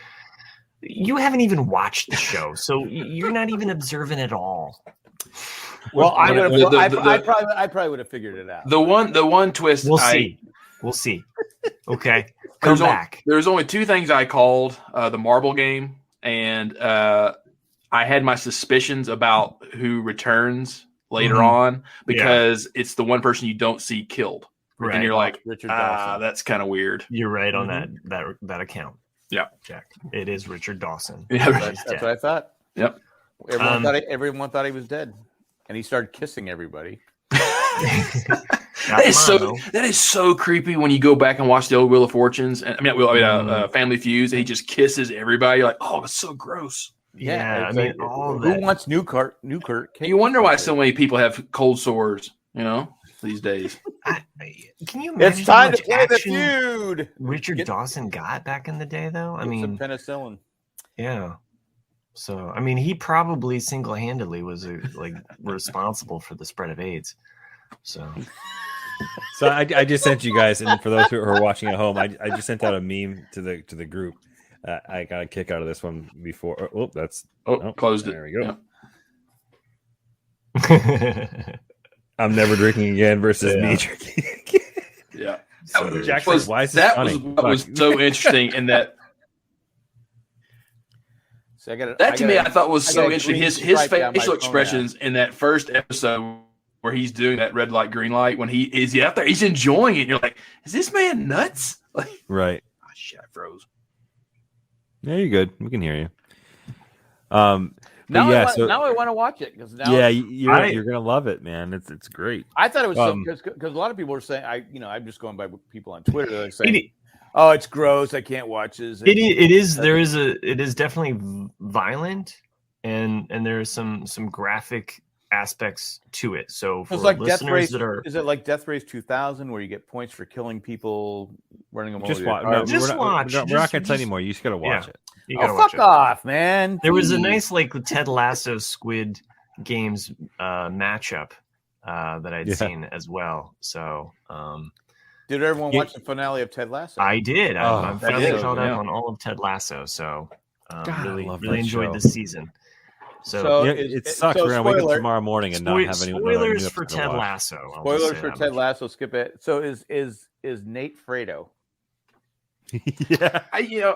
You haven't even watched the show, so you're not even observant at all. Well, I probably would have figured it out. The one twist. We'll see. Okay, come back. There's only two things I called the marble game, and I had my suspicions about who returns later on because it's the one person you don't see killed. Right. And you're like, Richard Dawson. that's kind of weird. You're right on that account. Yeah, Jack. It is Richard Dawson. Yeah, That's what I thought. Yep. Everyone thought he was dead, and he started kissing everybody. That is so creepy when you go back and watch the old Wheel of Fortunes. And Family Feuds. And he just kisses everybody. You're like, oh, it's so gross. Yeah, who wants Newkirk? You wonder why so many people have cold sores, these days. Can you imagine? It's time to play the feud. Richard Dawson got back in the day, though. Some penicillin. Yeah. So, he probably single-handedly was responsible for the spread of AIDS. So I just sent you guys, and for those who are watching at home, I just sent out a meme to the group. I got a kick out of this one before. Closed it. There we go. I'm never drinking again versus me drinking again. Yeah. Jack was what was so interesting in that. So I thought was so interesting. His facial expressions in that first episode where he's doing that red light, green light, when he is out there, he's enjoying it. And you're like, is this man nuts? Right. Oh, shit, I froze. Yeah, you're good. We can hear you. Now I want to watch it because you're gonna love it, man. It's great. I thought it was because a lot of people were saying I'm just going by people on Twitter. They're saying, "Oh, it's gross. I can't watch this." It is. It is definitely violent, and there are some graphic aspects to it. So for listeners is it like Death Race 2000 where you get points for killing people, running them just over? Watch. We're not going to tell you anymore. You just got to watch it. Fuck off, man! There was a nice Ted Lasso Squid Games matchup that I'd seen as well. So, did everyone watch the finale of Ted Lasso? I did. I'm finally caught up on all of Ted Lasso. So, really enjoyed this season. So it sucks. We're gonna wake up tomorrow morning and not have any spoilers for Ted Lasso. Spoilers for Ted Lasso. Skip it. So is Nate Fredo? Yeah.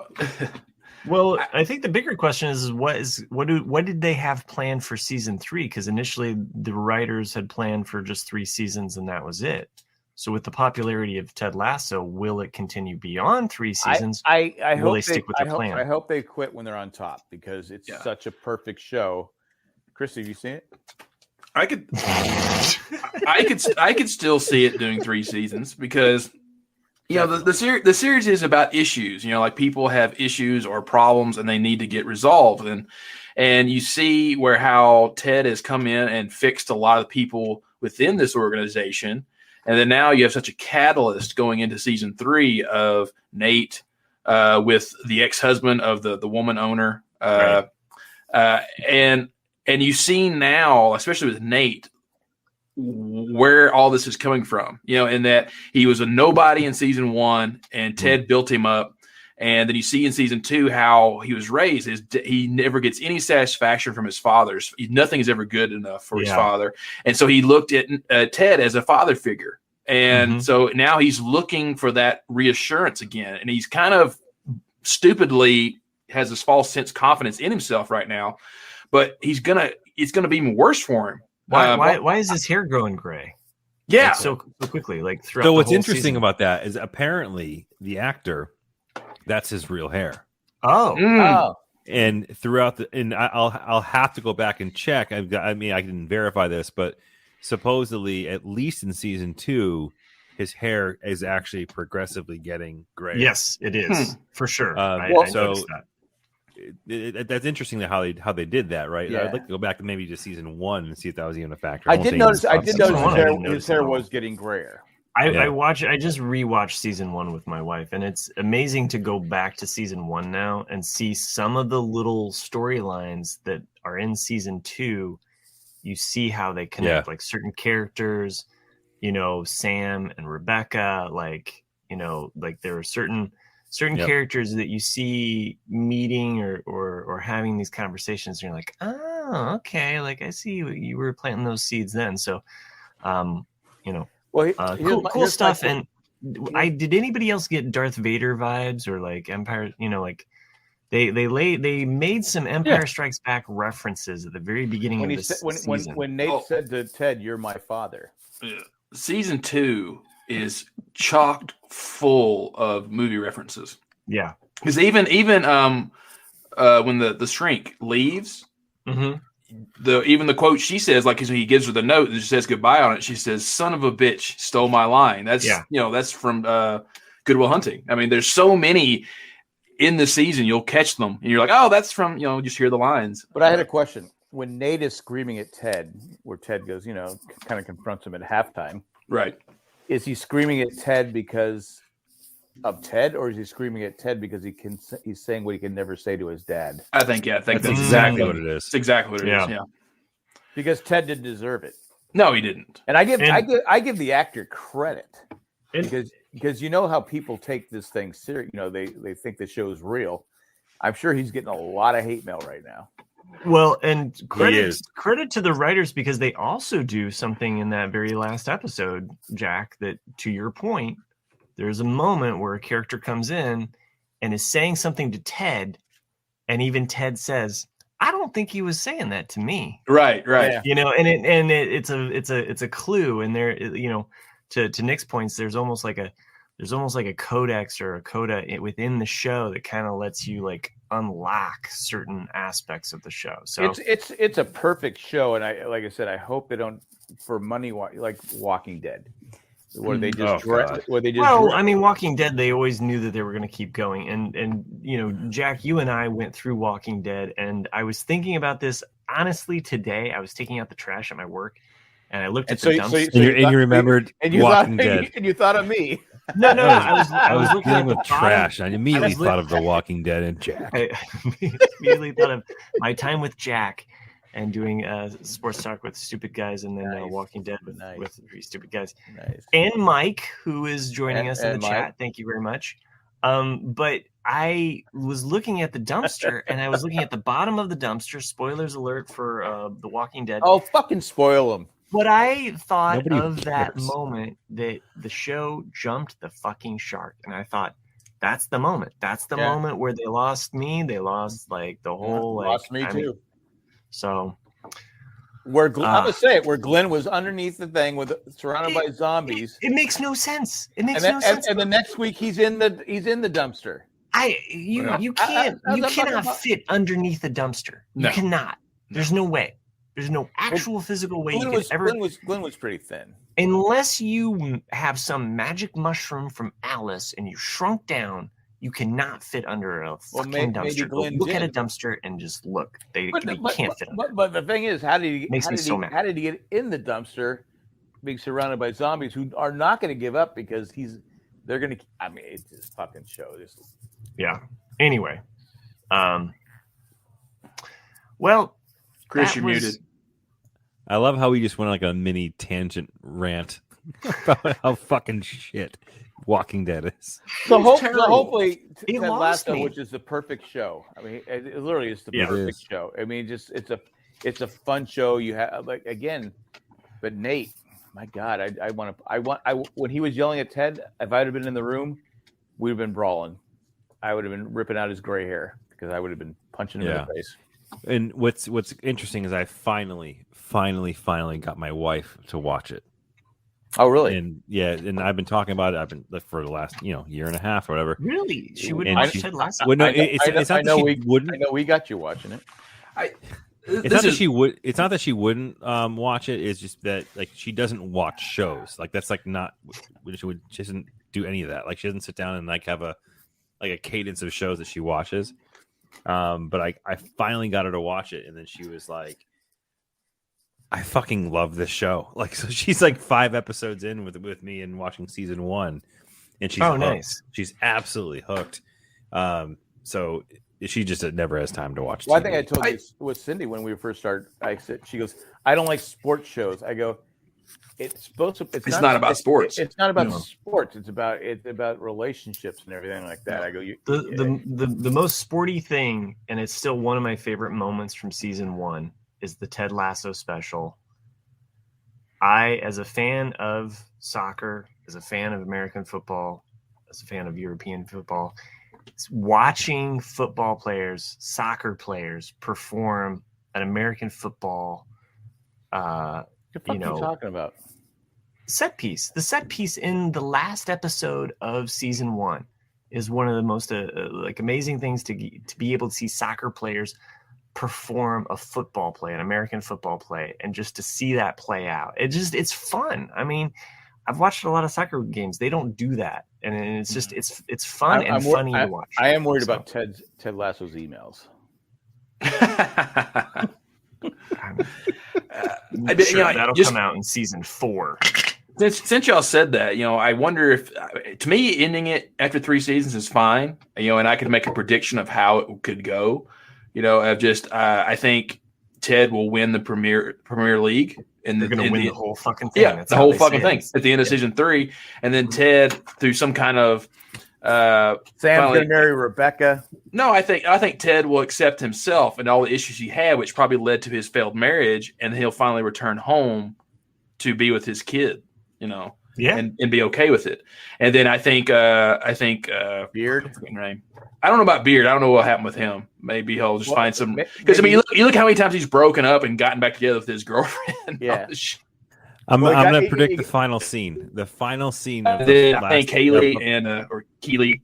Well, I think the bigger question is what did they have planned for season 3? Because initially the writers had planned for just 3 seasons and that was it. So with the popularity of Ted Lasso, will it continue beyond 3 seasons? I will hope they stick with their plan? I hope they quit when they're on top because it's such a perfect show. Christy, have you seen it? I could still see it doing 3 seasons because the series is about issues. Like people have issues or problems and they need to get resolved, and you see how Ted has come in and fixed a lot of people within this organization. And then now you have such a catalyst going into season 3 of Nate with the ex-husband of the woman owner. Right. And you see now, especially with Nate, where all this is coming from, in that he was a nobody in season 1 and Ted built him up. And then you see in season 2 how he was raised. He never gets any satisfaction from his fathers. Nothing is ever good enough for his father. And so he looked at Ted as a father figure. And so now he's looking for that reassurance again. And he's kind of stupidly has this false sense of confidence in himself right now. But it's going to be even worse for him. Why is his hair growing gray? Yeah. So quickly, throughout So the what's whole interesting season. about that is apparently the actor, that's his real hair. Oh. And throughout I'll have to go back and check. I can verify this, but supposedly, at least in season 2, his hair is actually progressively getting gray. Yes, it is for sure. I noticed that. That's interesting how they did that, right? Yeah. I'd like to go back to maybe just season 1 and see if that was even a factor. I did notice notice his hair was getting grayer. I just rewatched season 1 with my wife, and it's amazing to go back to season 1 now and see some of the little storylines that are in season 2. You see how they connect, like certain characters, Sam and Rebecca, there are certain characters that you see meeting or having these conversations, and you're like, oh, okay, I see you were planting those seeds then. So, cool stuff. And did anybody else get Darth Vader vibes or Empire? They made some Empire Strikes Back references at the very beginning of this season. When Nate said to Ted, "You're my father." Season 2 is chocked full of movie references. Yeah. Because even when the shrink leaves, even the quote she says, like, he gives her the note and she says goodbye on it. She says, "Son of a bitch stole my line." That's that's from Good Will Hunting. I mean, there's so many in the season. You'll catch them, and you're like, "Oh, that's from just hear the lines." But I had a question. When Nate is screaming at Ted, where Ted goes, kind of confronts him at halftime. Right. Is he screaming at Ted because of Ted, or is he screaming at Ted because he's saying what he can never say to his dad? I think that's exactly what it is. It's exactly what it is. Yeah. Because Ted didn't deserve it. No, he didn't. And I give the actor credit because you know how people take this thing serious. They think the show's real. I'm sure he's getting a lot of hate mail right now. Well, and credit to the writers, because they also do something in that very last episode, Jack, that, to your point, there's a moment where a character comes in and is saying something to Ted, and even Ted says, "I don't think he was saying that to me." Right. Yeah. It's a clue, and there, to Nick's points, there's almost like a codex or a coda within the show that kind of lets you like unlock certain aspects of the show. So it's a perfect show, and I hope they don't, for money, like Walking Dead, where they just I mean, Walking Dead, they always knew that they were going to keep going, and Jack, you and I went through Walking Dead, and I was thinking about this honestly today. I was taking out the trash at my work, and I looked at the dumpster, and you remembered Walking Dead, and you thought of me. No, I was looking dealing at with trash. And I immediately thought of The Walking Dead and Jack. I immediately thought of my time with Jack and doing sports talk with stupid guys, and then Walking Dead with three stupid guys. Nice. And Mike, who is joining us in the chat. Thank you very much. But I was looking at the dumpster, and I was looking at the bottom of the dumpster. Spoilers alert for The Walking Dead. Oh, fucking spoil them. But I thought Nobody of that cares. moment that the show jumped the fucking shark. And I thought, that's the moment. That's the moment where they lost me. They lost like the whole lost me too. So I'm gonna say it, where Glenn was underneath the thing surrounded by zombies. It makes no sense. It makes no sense. And the next week he's in the dumpster. You cannot fit underneath the dumpster. You cannot. There's no way. There's no actual physical way Glenn was pretty thin. Unless you have some magic mushroom from Alice and you shrunk down, you cannot fit under a fucking dumpster. Look at a dumpster and just look. They can't fit under. But the thing is, how did he get in the dumpster, being surrounded by zombies who are not going to give up because they're going to. I mean, it's this fucking show. Yeah. Anyway, well. Chris, you're muted. I love how we just went like a mini tangent rant about how fucking shit Walking Dead is. So hopefully, Ted Lasso, me. which is the perfect show. I mean, it literally is the perfect show. I mean, it's a fun show. You have but Nate, my God, when he was yelling at Ted, if I'd have been in the room, we'd have been brawling. I would have been ripping out his gray hair because I would have been punching him in the face. And what's interesting is I finally got my wife to watch it. Oh, really? And I've been talking about it. I've been for the last year and a half or whatever. Really? She would watch Ted Lasso. Well, no, it's not that she wouldn't. I know we got you watching it. It's not that she would. It's not that she wouldn't watch it. It's just that like she doesn't watch shows. Like that's like not. She doesn't do any of that. Like she doesn't sit down and like have a cadence of shows that she watches. But I finally got her to watch it, and then she was like, I fucking love this show. Like, so she's like 5 episodes in with me and watching season 1, and she's hooked. Nice. She's absolutely hooked. So she just never has time to watch. Well, TV. I think I told you with Cindy when we first started. I said, she goes, I don't like sports shows. I go, it's not about sports. It's not about sports. It's about relationships and everything like that. I go, the most sporty thing, and it's still one of my favorite moments from season 1, is the Ted Lasso special. I, as a fan of soccer, as a fan of American football, as a fan of European football, watching football players, soccer players perform an American football. What the fuck are you talking about? set piece. The set piece in the last episode of season 1 is one of the most like amazing things to be able to see soccer players perform a football play, an American football play, and just to see that play out. It's fun. I mean, I've watched a lot of soccer games. They don't do that, and it's just it's fun and funny to watch. I am worried about Ted Lasso's emails. That'll come out in season 4. Since y'all said that, I wonder if, to me, ending it after 3 seasons is fine. And I could make a prediction of how it could go. I think Ted will win the Premier League, and they're going to win the whole fucking thing. Yeah, the whole fucking thing at the end of season 3, and then Ted through some kind of Sam's going to marry Rebecca. No, I think Ted will accept himself and all the issues he had, which probably led to his failed marriage, and he'll finally return home to be with his kid. And be okay with it. And then I think Beard. Name. I don't know about Beard. I don't know what happened with him. Maybe he'll just find some. Because you look how many times he's broken up and gotten back together with his girlfriend. Yeah. I'm going to predict the final scene. The final scene. Of the I think Kaylee or Keely.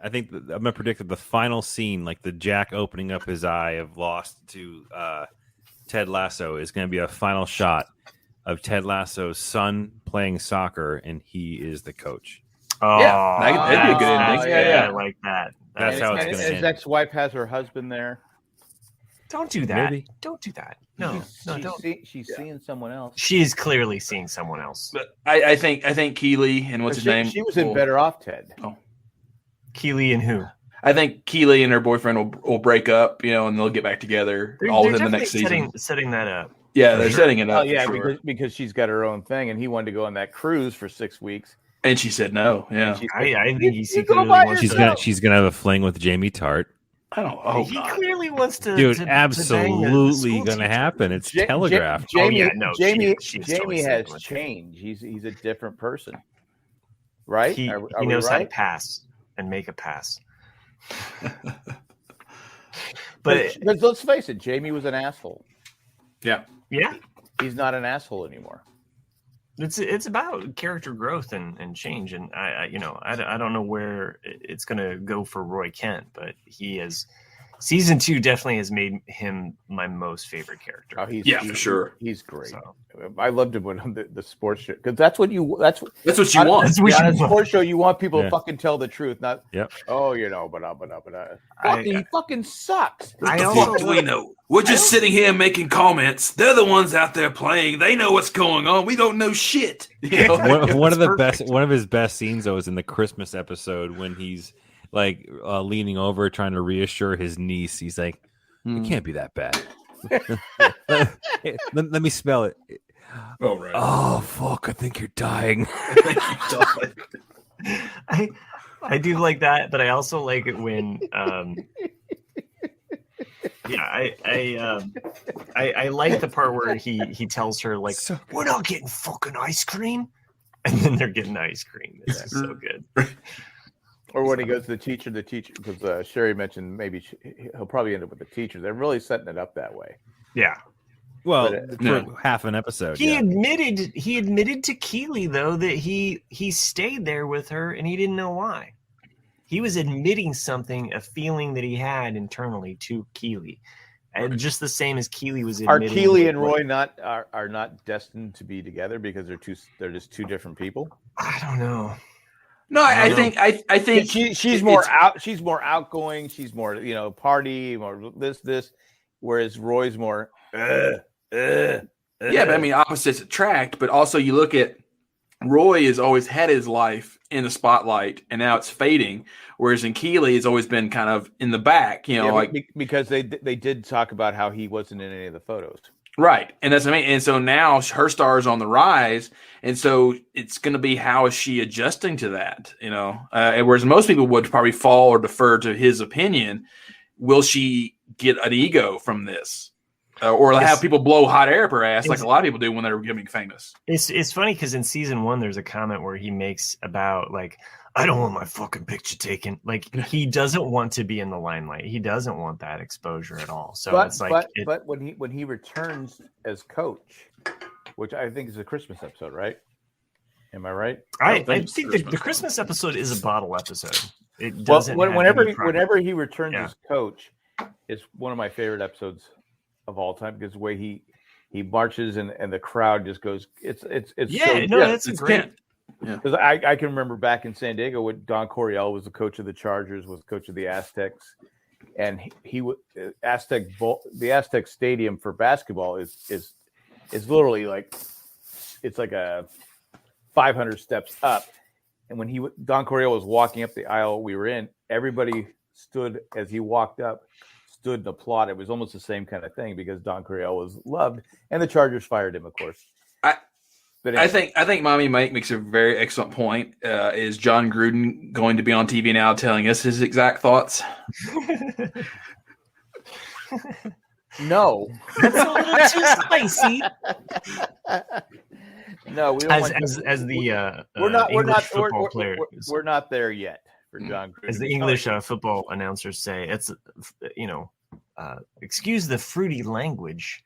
I think I'm going to predict that the final scene, like the Jack opening up his eye of Lost to Ted Lasso, is going to be a final shot of Ted Lasso's son playing soccer, and he is the coach. Oh, yeah, that'd be a good ending. Yeah, I like that. That's how it's going to end. His ex-wife has her husband there. Don't do that. Maybe. Don't do that. No, don't. She's seeing someone else. She's clearly seeing someone else. But I think Keely and what's his name? She was in Better Off, Ted. Oh. Keely and who? I think Keely and her boyfriend will break up, and they'll get back together within the next season. Setting that up. Yeah, they're setting it up. Oh, yeah, because she's got her own thing, and he wanted to go on that cruise for 6 weeks. And she said no. Yeah, I think he's secretly wants she's gonna have a fling with Jamie Tart. I don't. Oh, he clearly wants to. Dude, to absolutely gonna happen. It's telegraphed. Jamie totally has changed. He's a different person, right? He knows how to pass and make a pass. but let's face it, Jamie was an asshole. Yeah. He's not an asshole anymore. It's about character growth and change, and I don't know where it's going to go for Roy Kent, but he is. Season 2 definitely has made him my most favorite character. Oh, for sure. He's great. So. I loved him on the sports show because that's what you want. That's what you want. On a sports show, you want people to fucking tell the truth, not but he fucking sucks. What the fuck do we know? We're just sitting here making comments. They're the ones out there playing. They know what's going on. We don't know shit. One of his best scenes though is in the Christmas episode when he's like leaning over trying to reassure his niece. He's like, it can't be that bad. let me spell it. Oh, right. Oh, fuck, I think you're dying. I do like that, but I also like it when I like the part where he tells her like, we're not getting fucking ice cream, and then they're getting ice cream. This is so good. Or when he goes to the teacher, because Sherry mentioned maybe he'll probably end up with the teacher. They're really setting it up that way. Yeah. Well, for half an episode. He admitted to Keely though that he stayed there with her and he didn't know why. He was admitting something, a feeling that he had internally to Keely, and just the same as Keely was admitting. Are Keely and Roy are not destined to be together because they're just two different people? I don't know. No, I think she's more outgoing. She's more party, more this, whereas Roy's more. Yeah, but I mean opposites attract. But also you look at Roy has always had his life in the spotlight, and now it's fading. Whereas in Keely, it's always been kind of in the back. Because they did talk about how he wasn't in any of the photos. Right. And that's what I mean. And so now her star is on the rise. And so it's going to be, how is she adjusting to that? Whereas most people would probably fall or defer to his opinion. Will she get an ego from this? Or have people blow hot air up her ass like a lot of people do when they're getting famous? It's funny because in season 1, there's a comment where he makes about like, I don't want my fucking picture taken. Like he doesn't want to be in the limelight. He doesn't want that exposure at all. So but when he returns as coach, which I think is a Christmas episode, right? Am I right? I don't think think it's the Christmas Christmas episode is a bottle episode. It Well, doesn't. have whenever any product. whenever he returns Yeah. as coach, it's one of my favorite episodes of all time because the way he marches and the crowd just goes. It's Yeah, so no, good. that's a It's great. Kent. Yeah. Because I can remember back in San Diego when Don Coryell was the coach of the Chargers, was coach of the Aztecs, and he would the Aztec Stadium for basketball is literally like it's like a 500 steps up, and when Don Coryell was walking up the aisle we were in, everybody stood as he walked up, stood and applauded. It was almost the same kind of thing because Don Coryell was loved, and the Chargers fired him, of course. But I think Mommy Mike makes a very excellent point. Is John Gruden going to be on TV now telling us his exact thoughts? no, That's a little too spicy. no, we don't As the we're not English football player, we're not there yet for John Gruden. as the English football announcers say, it's excuse the fruity language.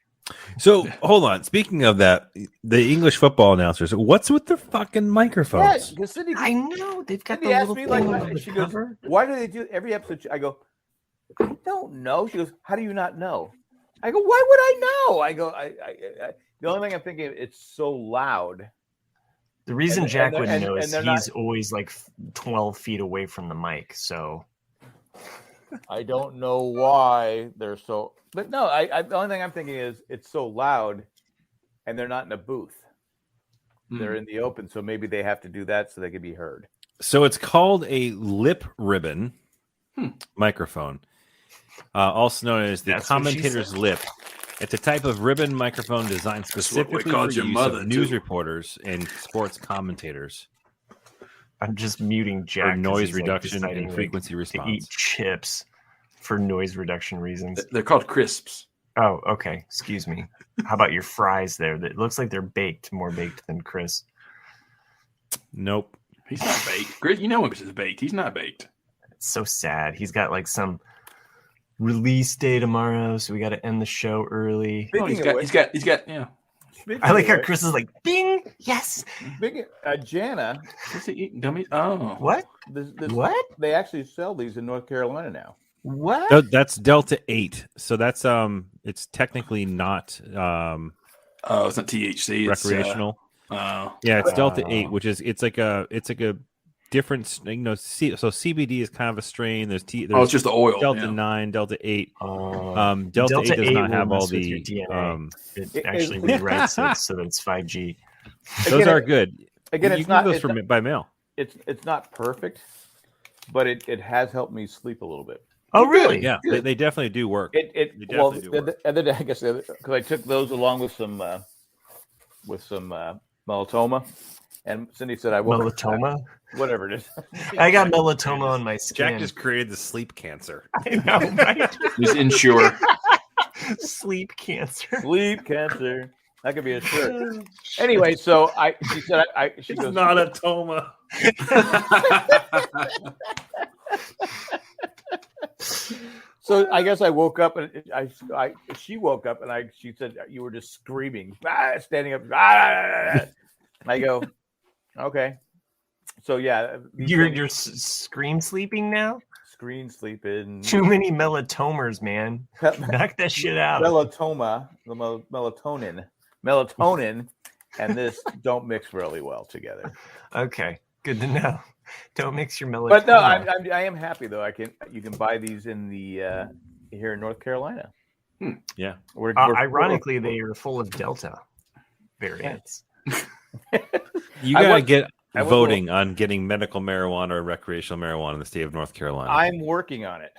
So hold on. Speaking of that, the English football announcers, what's with their fucking microphones? because Cindy, I know they've got the Cindy asked little me thing like, on the she goes, cover. "Why do they do every episode?" I go, "I don't know." She goes, "How do you not know?" I go, "Why would I know?" I go, "I the only thing I'm thinking, it's so loud." The reason And- Jack and would they're- know and is they're he's not- always like 12 feet away from the mic. So I don't know why they're so. But no, I the only thing I'm thinking is it's so loud, and they're not in a booth. They're in the open, so maybe they have to do that so they can be heard. So it's called a lip ribbon microphone, also known as the That's what she commentator's said. lip. It's a type of ribbon microphone designed what we specifically for called your use mother, of news too. reporters and sports commentators I'm just muting Jack for 'cause noise he's, like, reduction deciding, and like, frequency to eat response. chips for noise reduction reasons. They're called crisps. Oh, okay. Excuse me. How about your fries there? That looks like they're baked, more baked than Chris. Nope. He's not baked. Chris, you know him is baked. He's not baked. It's so sad. He's got like some release day tomorrow, so we got to end the show early. Oh, he's got. Yeah. I like how Chris is like, "Bing, yes." Jana. What's he eating? Dummies? Oh, What? What? They actually sell these in North Carolina now. What? No, that's Delta 8. So that's it's technically not oh, it's not THC. It's, recreational. Oh, Yeah, it's Delta 8, which is it's like a different, so CBD is kind of a strain. There's it's just the oil. Delta yeah. 9, Delta 8. Delta, Delta 8 does 8 not will have all mess with your the DNA. It actually rewrites it so that it's 5G. those are good. Again, you it's can not. get It's those not, by mail. it's not perfect, but it has helped me sleep a little bit. Oh, really? Yeah, they definitely do work. It They well, definitely do work. the other day, I guess, because I took those along with some melatoma, and Cindy said I woke Melatoma? whatever it is. I got melatoma on my skin. Jack just created the sleep cancer. I know, right? He's insure. Sleep cancer. Sleep cancer. That could be a shirt. Anyway, so she said she goes, not a toma. so I guess I woke up and she woke up and she said you were just screaming, standing up. And I go, okay. So yeah, You're screen sleeping now? screen sleeping. Too many melatomers, man. Knock that shit out. Melatoma, the melatonin, and this don't mix really well together. Okay, good to know. Don't mix your melatonin. But no, I am happy though. You can buy these in the here in North Carolina. Yeah. Ironically, they are full of Delta variants. You gotta get voting on getting medical marijuana or recreational marijuana in the state of North Carolina. I'm working on it.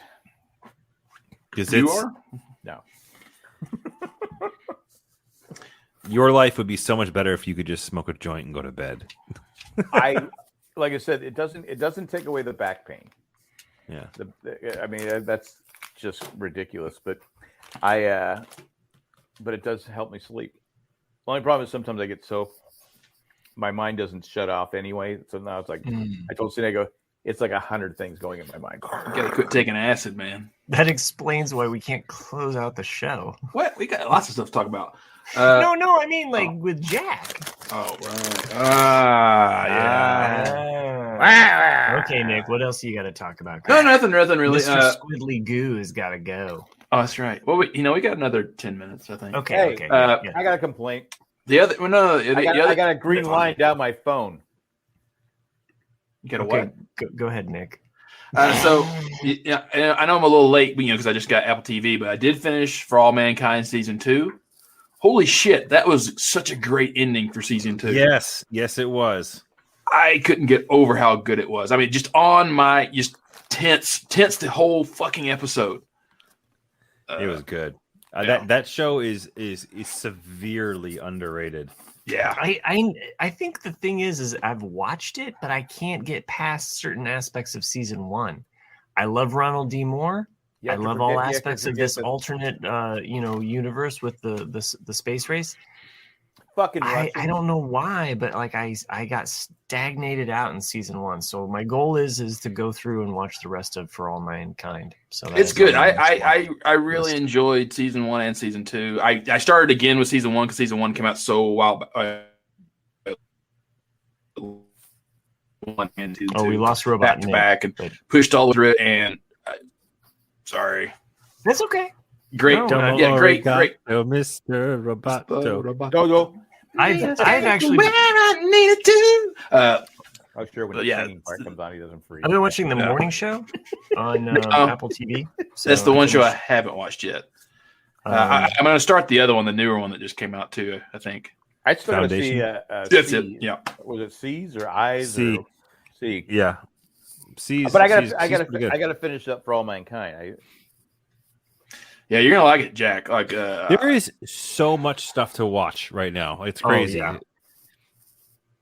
Because You are? No. your life would be so much better if you could just smoke a joint and go to bed. Like I said, it doesn't take away the back pain. Yeah. I mean, that's just ridiculous. But but it does help me sleep. The only problem is sometimes I get my mind doesn't shut off anyway. So now it's like I told Cindy, I go, it's like 100 things going in my mind. You gotta quit taking acid, man. That explains why we can't close out the show. What? We got lots of stuff to talk about. No, I mean like with Jack. Oh, right. Yeah. Okay, Nick. What else you got to talk about? No, nothing really. Mr. Squiddly Goo has got to go. Oh, that's right. Well, we got another 10 minutes, I think. Okay. Hey, Okay. I yeah. got a complaint. The other, well, no, I got a green line down my phone. You got a Okay, what? go ahead, Nick. So, yeah, I know I'm a little late, because I just got Apple TV, but I did finish For All Mankind season 2. Holy shit, that was such a great ending for season 2. Yes, it was. I couldn't get over how good it was. I mean, just on my tense the whole fucking episode. It was good. That show is severely underrated. Yeah, I think the thing is I've watched it, but I can't get past certain aspects of season 1. I love Ronald D. Moore. I love all aspects of this alternate, universe with the space race. Fucking I don't know why, but like I got stagnated out in season 1. So my goal is to go through and watch the rest of For All Mankind. So it's good. I really enjoyed season 1 and season 2. I started again with season 1 because season 1 came out so a while back. 1 and 2, we lost Robot back to Nick, back and but pushed all through it. And sorry, that's okay. Great, great. Oh, Mr. Roboto. Go. I've actually where I needed to. I'm sure when the singing part comes on, he doesn't freeze. I've been watching the morning show on Apple TV. So that's the one show I haven't watched yet. I'm going to start the other one, the newer one that just came out too. I think. I still got to see. That's it. Yeah. Was it C's or I's? C. C. Yeah. C's. But I got to finish up For All Mankind. Yeah, you're gonna like it, Jack. Like there is so much stuff to watch right now. It's crazy. Oh, yeah.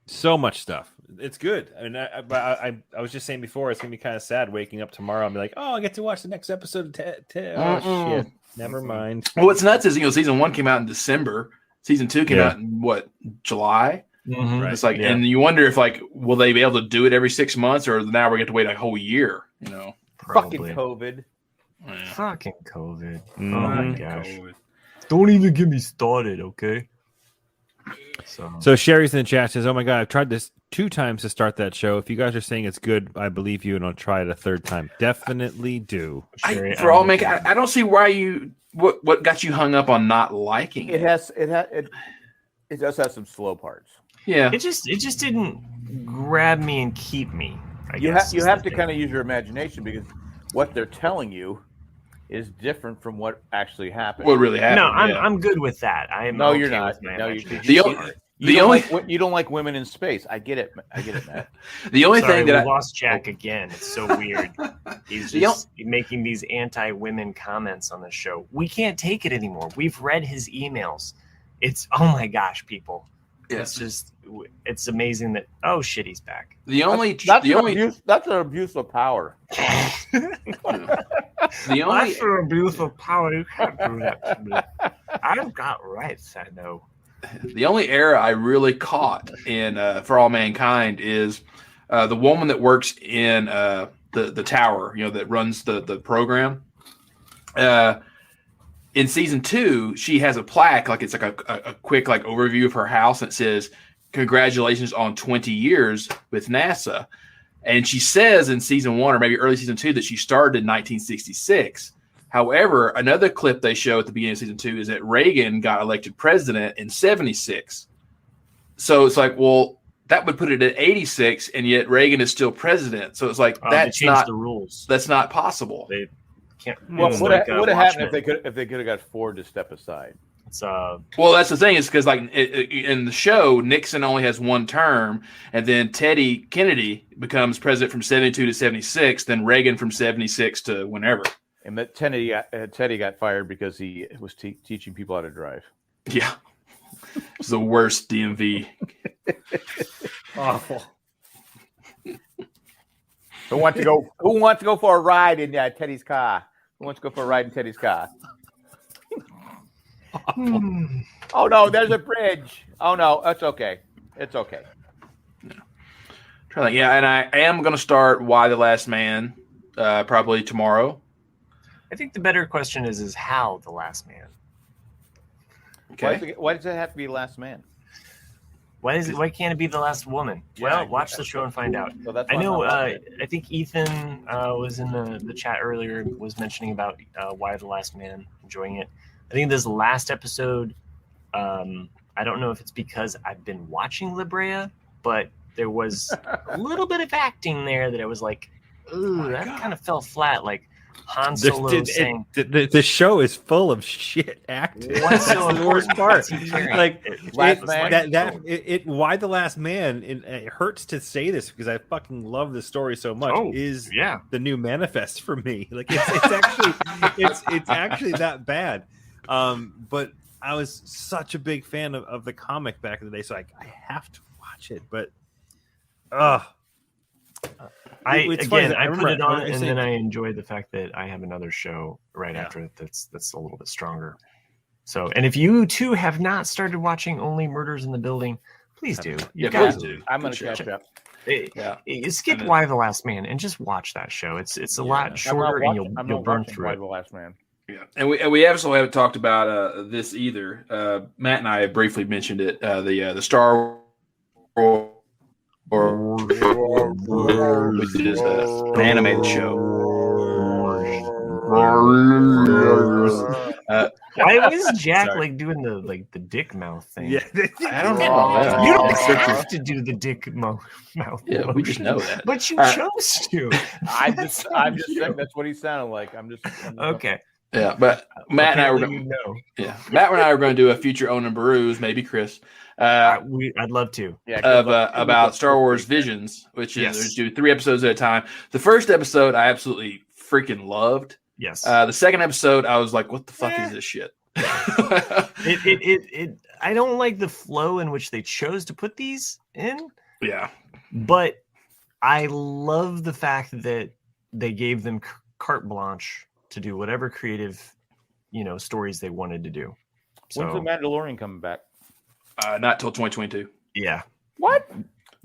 So much stuff. It's good. I mean, I was just saying before, it's gonna be kind of sad waking up tomorrow and be like, oh, I get to watch the next episode of oh shit. Never mind. Well, what's nuts is season 1 came out in December. Season 2 came out in July. Mm-hmm. Right. It's like, and you wonder if will they be able to do it every 6 months, or now we're going to wait a whole year? Fucking COVID. Yeah. Fucking COVID. Mm-hmm. Oh my gosh. COVID. Don't even get me started, okay? So Sherry's in the chat says, oh my God, I've tried this 2 times to start that show. If you guys are saying it's good, I believe you, and I'll try it a 3rd time. Definitely do. For All Mankind, I don't see why what got you hung up on not liking it. It does have some slow parts. Yeah. It just didn't grab me and keep me. You have to kind of use your imagination, because what they're telling you is different from what actually happened. What really happened? No, I'm good with that. No, you're not. No, you don't like women in space. I get it, Matt. The only thing that I lost Jack again. It's so weird. He's just making these anti-women comments on the show. We can't take it anymore. We've read his emails. It's oh my gosh, people. Yeah. It's amazing that shit, he's back. That's an abuse of power. That's an abuse of power. You can't do that to me. I've got rights, I know. The only error I really caught in For All Mankind is the woman that works in the tower, that runs the program. In season 2, she has a plaque, it's like a quick overview of her house, and it says, "Congratulations on 20 years with NASA." And she says in season 1 or maybe early season 2 that she started in 1966. However, another clip they show at the beginning of season 2 is that Reagan got elected president in 76. So it's like, well, that would put it at 86, and yet Reagan is still president. So it's like that's not the rules. That's not possible. They can't. What would have happened if they could have got Ford to step aside? Well, that's the thing, is because in the show, Nixon only has 1 term, and then Teddy Kennedy becomes president from 72 to 76, then Reagan from 76 to whenever. And that Teddy got fired because he was teaching people how to drive. Yeah, it's the worst DMV. Awful. Who wants to go for a ride in Teddy's car? Who wants to go for a ride in Teddy's car? Oh no, there's a bridge. Oh no, that's okay. It's okay. Yeah, and I am going to start Why the Last Man probably tomorrow. I think the better question is how The Last Man. Okay. Why does it have to be Last Man? Why can't it be the last woman? Well, watch the show and find out. So that's I why know. I'm not watching it. I think Ethan was in the chat earlier, was mentioning about Why the Last Man, enjoying it. I think this last episode, I don't know if it's because I've been watching Brea, but there was a little bit of acting there that I was like, ooh, that kind of fell flat. Like Han Solo saying, the show is full of shit acting. What's so That's the worst part. Like Last Man? Why the Last Man? It hurts to say this because I fucking love the story so much. Is the new manifest for me? Like it's actually it's actually that bad. But I was such a big fan of the comic back in the day, so I have to watch it. But I put it on, and then I enjoy the fact that I have another show right after it that's a little bit stronger. So, and if you too have not started watching Only Murders in the Building, please do. You guys do. I'm going to catch up. Skip Why the Last Man and just watch that show. It's a lot shorter, and you'll burn through it. The Last Man. Yeah, and we also haven't talked about this either. Matt and I briefly mentioned it. The Star Wars, which is an animated show. Why was Jack like doing the dick mouth thing? Yeah, I don't know. You don't have to do the dick mouth. Yeah, we just know that. But you chose to. I'm just saying that's what he sounded like. I'm just okay. Yeah, but Matt and I were Matt and I are going to do a future Own and Brews, maybe Chris. I'd love to. Yeah, about Star Wars Visions, which is do 3 episodes at a time. The first episode I absolutely freaking loved. Yes. The second episode I was like, what the fuck is this shit? I don't like the flow in which they chose to put these in. Yeah. But I love the fact that they gave them carte blanche to do whatever creative, stories they wanted to do. So, when's the Mandalorian coming back? Not till 2022. Yeah. What?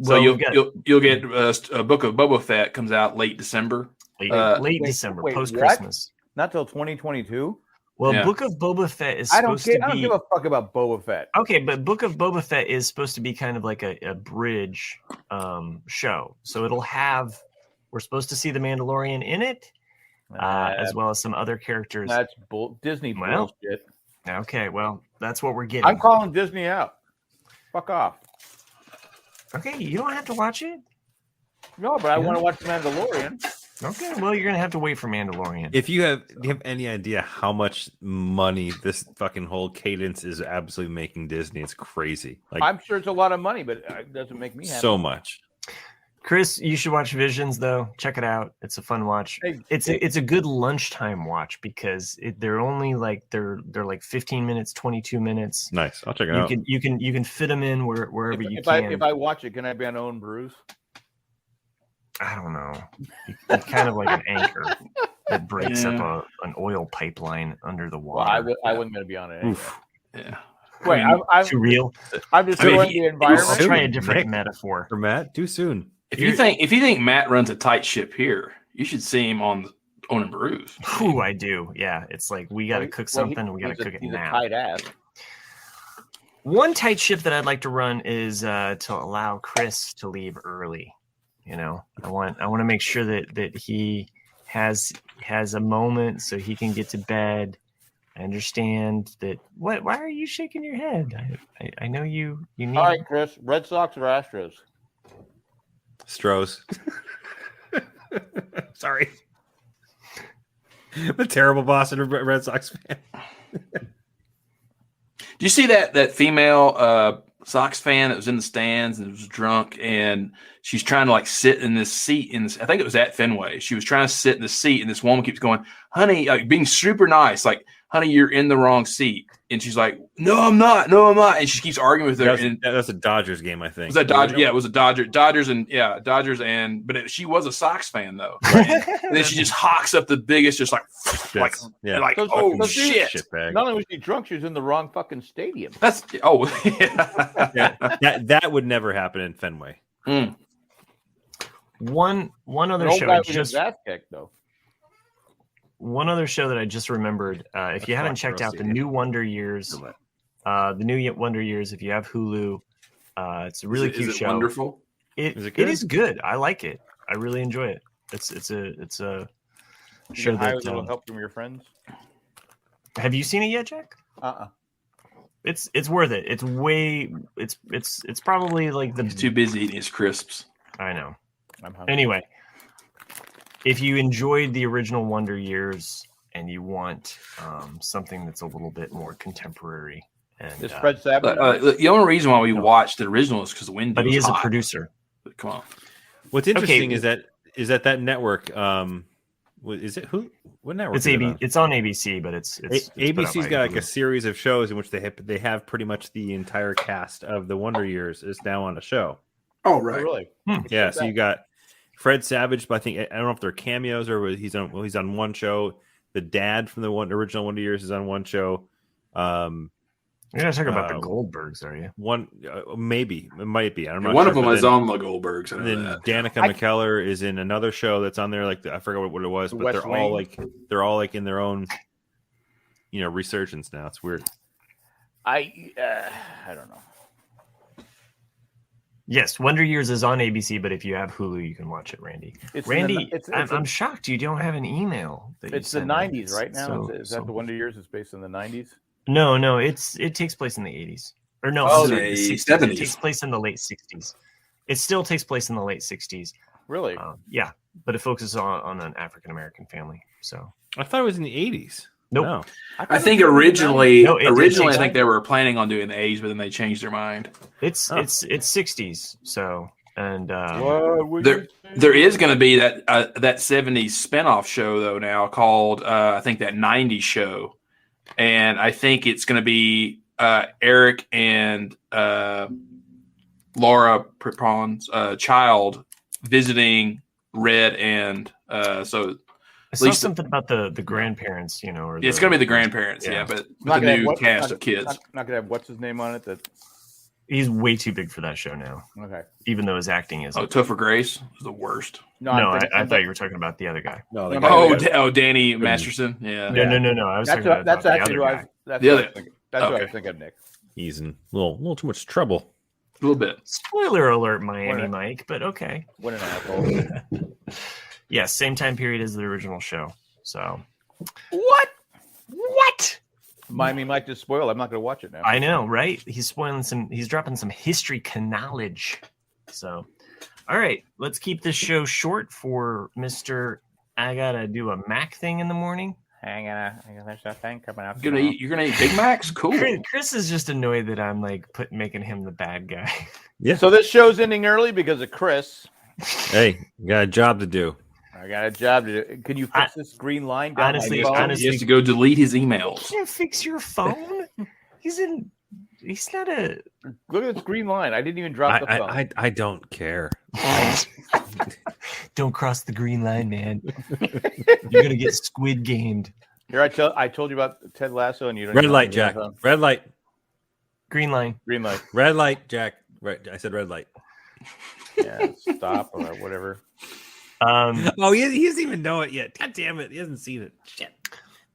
So you'll get a Book of Boba Fett comes out late December. Late December, post Christmas. Not till 2022. Well, Book of Boba Fett is supposed to be. I don't give a fuck about Boba Fett. Okay, but Book of Boba Fett is supposed to be kind of like a bridge show. So it'll have. We're supposed to see the Mandalorian in it. As well as some other characters. That's Disney bullshit. Okay, well, that's what we're getting. I'm calling Disney out. Fuck off. Okay, you don't have to watch it. No, but I want to watch The Mandalorian. Okay, well, you're gonna have to wait for Mandalorian. Do you have any idea how much money this fucking whole cadence is absolutely making Disney? It's crazy. Like, I'm sure it's a lot of money, but it doesn't make me happy. So much. Chris, you should watch Visions though. Check it out. It's a fun watch. It's a good lunchtime watch because they're only like they're like 15 minutes, 22 minutes. Nice. I'll check it out. You can fit them in wherever you can. If I watch it, can I be on Own Brews? I don't know. It's kind of like an anchor that breaks up an oil pipeline under the water. Well, I wasn't going to be on it anyway. Yeah. Wait, I'm too real. I'm just doing the environment. I'll try a different metaphor for Matt. Too soon. If you think Matt runs a tight ship here, you should see him on Own and Brews. Ooh, I do. Yeah, it's like we got to cook something. We got to cook it now. Tight ass. One tight ship that I'd like to run is to allow Chris to leave early. I want to make sure that he has a moment so he can get to bed. I understand that. Why are you shaking your head? I know you need. All right, Chris. Red Sox or Astros? Stros. Sorry. I'm a terrible Boston Red Sox fan. Do you see that female Sox fan that was in the stands and was drunk, and she's trying to like sit in this seat I think it was at Fenway. She was trying to sit in the seat, and this woman keeps going, "Honey," like being super nice, like, "Honey, you're in the wrong seat." And she's like, "No, I'm not. No, I'm not." And she keeps arguing with her. That's a Dodgers game, I think. Was that Dodgers? Yeah, it was a Dodgers, but she was a Sox fan though. Right? And then she just hawks up the biggest, just like oh shit! Not only was she drunk, she was in the wrong fucking stadium. That would never happen in Fenway. Mm. One other show. One other show that I just remembered, if you haven't checked out the New Wonder Years The New Wonder Years. If you have Hulu, it's a really cute is it show. Wonderful. It good? is good. I like it. I really enjoy it. It's a show Hire a that. little help from your friends. Have you seen it yet, Jack? It's worth it. It's probably like He's too busy eating his crisps. I know. I'm hungry. Anyway, if you enjoyed the original Wonder Years and you want something that's a little bit more contemporary, and Is Fred Savage? The only reason why we watched the original is because the Wendy but he was is a hot. producer. But come on. What's interesting Okay. is that network. Is it who? What network? It's is it on? It's on ABC, but it's put out ABC's by got like Hulu. a series of shows in which they have pretty much the entire cast of the Wonder Years is now on a show. Oh, Oh, right. really? Yeah, so you got Fred Savage, but I don't know if they're cameos or he's on one show. The dad from the original Wonder Years is on one show. You're not talking about the Goldbergs, are you? One maybe it might be. I'm not One sure, of them but is on the Goldbergs. I know then that. Danica McKellar is in another show that's on there. Like I forgot what it was, The but West they're all like in their own, resurgence now. It's weird. I don't know. Yes, Wonder Years is on ABC, but if you have Hulu, you can watch it, Randy. It's Randy, it's I'm shocked you don't have an email. That you It's the sent 90s in. right now. So- is that the Wonder Years is based in the 90s? No, it takes place in the 80s. Or no, Oh, I'm sorry, the 60s. 70s. It takes place in the late 60s. It still takes place in the late 60s. Really? Yeah, but it focuses on an African American family. So I thought it was in the 80s. Nope. No. I think originally, No, it I takes- think they were planning on doing the 80s, but then they changed their mind. it's 60s. So and What would There, you say? there is going to be that 70s spinoff show though now called I think that 90s show, and I think it's going to be Eric and Laura Prepron's child visiting Red, and so I saw something about the grandparents. Or it's going to be the grandparents, yeah, but Not with the gonna have new what- cast not- of kids. Not gonna have what's his name on it. That he's way too big for that show now. okay. Even though his acting is. Oh, Topher Grace is the worst. No, I thought you were talking about the other guy. No, No, the Danny Masterson, yeah. No. I was That's talking about that's the actually other what I guy. was, that's The what other- I was thinking. That's what I okay. was thinking, Nick. he's in a little too much trouble. A little bit. Spoiler alert, Miami What a- Mike, but okay. What an asshole! Yes, same time period as the original show. So What? Miami Mike just spoiled. I'm not going to watch it now. I know, right? He's dropping some history knowledge. So, all right, let's keep this show short for Mr. I gotta do a Mac thing in the morning. Hang on, there's that thing coming out. You're gonna eat Big Macs? Cool. Chris is just annoyed that I'm like making him the bad guy. Yeah. So this show's ending early because of Chris. Hey, you got a job to do. I got a job to do. Can you fix this green line down honestly- my phone? honestly- He has to go delete his emails. Can't fix your phone. He's not a. Look at this green line. I didn't even drop the phone. I don't care. Don't cross the green line, man. You're gonna get Squid Gamed. Here, I told you about Ted Lasso, and you don't. Red even light, know Jack. the Red light. Green line. Green light. Red light, Jack. Right. I said red light. Yeah, stop or whatever. Oh, he doesn't even know it yet. God damn it. He hasn't seen it. Shit.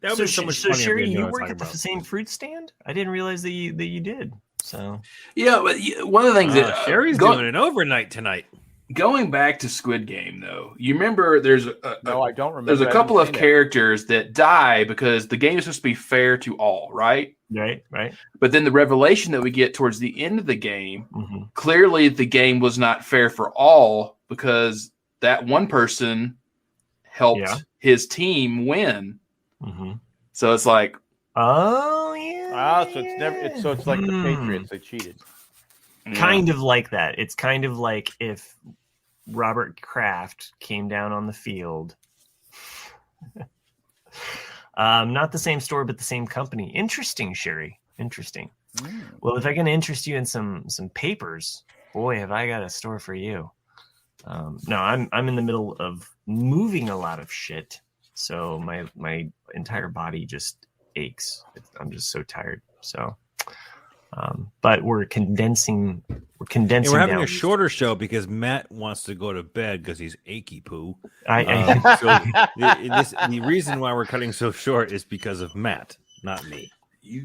That would be so much funnier if Sherry, he you knew what I was work talking at the about. same fruit stand? I didn't realize that you did. So Yeah, but one of the things that Sherry's doing an overnight tonight. going back to Squid Game, though, you remember there's No, I don't remember. there's a I couple of haven't seen characters that die because the game is supposed to be fair to all, right? right. But then the revelation that we get towards the end of the game, Mm-hmm. clearly the game was not fair for all because that one person helped his team win. Mm-hmm. So it's like, Oh yeah. Ah, so it's never. It's like the Patriots. They cheated. Kind of like that. It's kind of like if Robert Kraft came down on the field. Not the same store, but the same company. Interesting, Sherry. Interesting. Well, if I can interest you in some papers, boy, have I got a store for you. No, I'm in the middle of moving a lot of shit, so my entire body just aches. I'm just so tired. So, but we're condensing. And we're having down a shorter show because Matt wants to go to bed because he's achy poo. I So the reason why we're cutting so short is because of Matt, not me.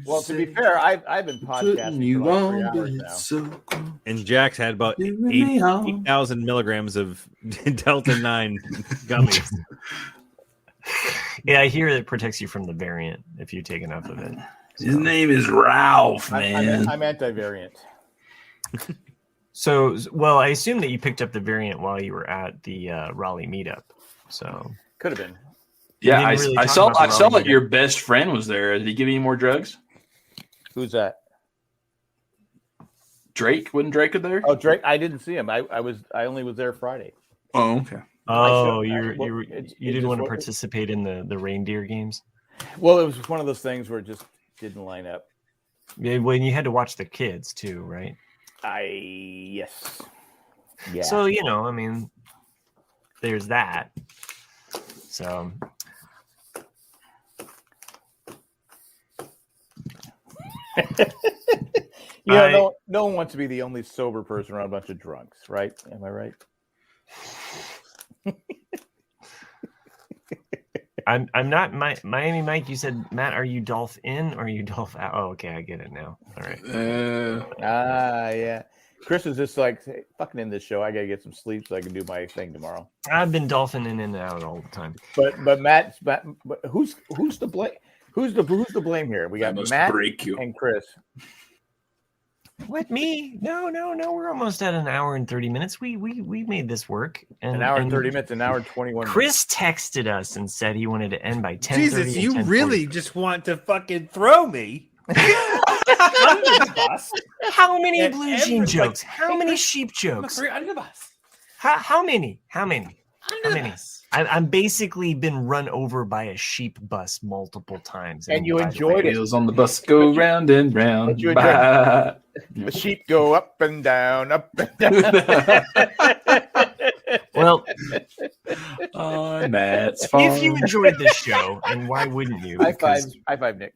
Well, to be fair, I've been podcasting for like 3 hours now. So cool. And Jack's had about Doing me on. 8,000 milligrams of Delta 9 gummies. Yeah, I hear it protects you from the variant if you take enough of it. His name is Ralph, man. I'm anti-variant. So, well, I assume that you picked up the variant while you were at the Raleigh meetup. So Could have been. Yeah, didn't really I talk saw about the I saw Raleigh that your best friend was there. Did he give you any more drugs? Who's that? Drake? Wasn't Drake there? Oh, Drake. I didn't see him. I only was there Friday. Oh, okay. Oh, I you just didn't want to wa- participate in the reindeer games? Well, it was one of those things where it just didn't line up. Yeah, when you had to watch the kids too, right? Yes. Yeah. So, I mean, there's that. So no one wants to be the only sober person around a bunch of drunks, right? Am I right? I'm not Miami Mike. You said, Matt, are you Dolph in or are you Dolph out? Oh, okay, I get it now. All right. Yeah. Chris is just like, hey, fucking in this show. I gotta get some sleep so I can do my thing tomorrow. I've been dolphin in and out all the time. But Matt, who's to blame? Who's to blame here? We got Matt break you. and Chris. What, me? No. We're almost at an hour and 30 minutes. We made this work. And, An hour and 30 minutes, an hour and 21 Chris texted us and said he wanted to end by 10:30. Jesus, and you 10:40. really just want to fucking throw me. How many And blue jean every- jokes? like, How hey, many Chris, sheep jokes? Under the bus. How many? Under the bus. I'm basically been run over by a sheep bus multiple times. And you by the enjoyed way, it. Wheels on the bus go round and round. But you Bye. The sheep go up and down, up and down. Well, On Matt's farm. if you enjoyed this show, and why wouldn't you? High five, Because Nick.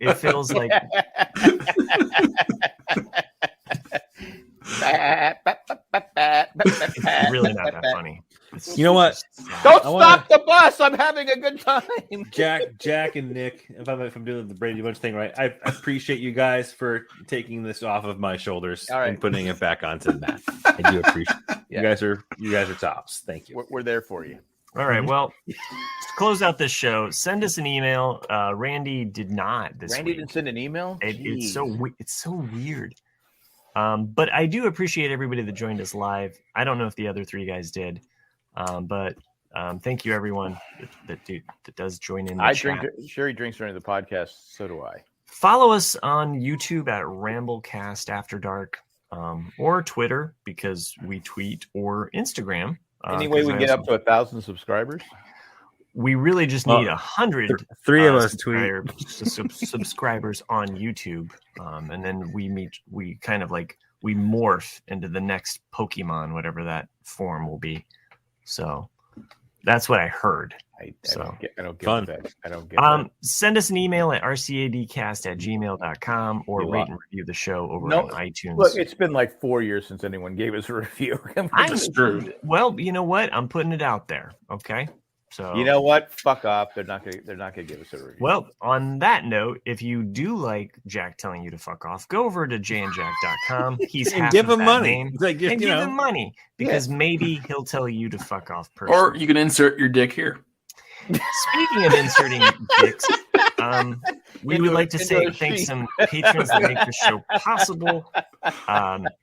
it feels like it's really not that funny. You know what? Don't I wanna- stop the bus. I'm having a good time. Jack, and Nick, if I'm doing the Brady Bunch thing right, I appreciate you guys for taking this off of my shoulders All right. and putting it back onto Matt. I do appreciate it. Yeah. You guys are tops. Thank you. We're there for you. All right. Well, to close out this show, send us an email. Randy did not this Randy week. didn't send an email. It's so weird. But I do appreciate everybody that joined us live. I don't know if the other three guys did, but thank you everyone that does join in. The chat. Sherry drinks during the podcast. So do I. Follow us on YouTube at Ramblecast After Dark, or Twitter because we tweet, or Instagram. Anyway, we get up to 1,000 subscribers. We really just need 100. Three of us tweet. subscribers on YouTube, and then we kind of like we morph into the next Pokemon, whatever that form will be. So that's what I heard. I So, don't get fun. that. I don't get that. Send us an email at rcadcast@gmail.com or You rate lot. and review the show over No, on iTunes. Look, it's been like 4 years since anyone gave us a review. That's true. Well, you know what? I'm putting it out there. Okay. So You know what? Fuck off. They're not gonna give us a review. Well, on that note, if you do like Jack telling you to fuck off, go over to jayandjack.com. He's And half give of him that money. name, It's like, and you give know. him money because maybe he'll tell you to fuck off personally. Or you can insert your dick here. Speaking of inserting dicks, we would like to say a thanks sheet. some patrons that make the show possible.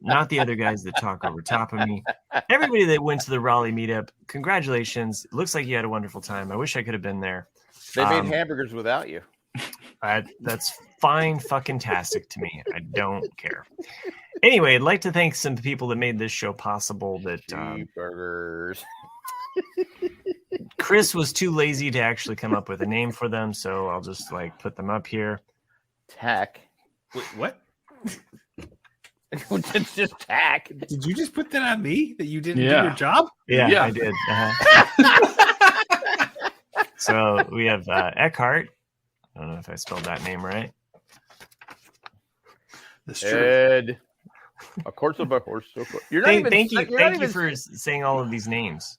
Not the other guys that talk over top of me. Everybody that went to the Raleigh meetup, congratulations. It looks like you had a wonderful time. I wish I could have been there. They made hamburgers without you. That's fine fucking tastic to me. I don't care. Anyway, I'd like to thank some people that made this show possible. That Cheeseburgers. Chris was too lazy to actually come up with a name for them, so I'll just like put them up here. Tack. Wait, what? It's just tack. Did you just put that on me that you didn't Yeah. do your job? Yeah. I did. So we have Eckhart. I don't know if I spelled that name right. That's true. Ed. A course of a horse. You're not even. Thank you're you not even- for saying all of these names.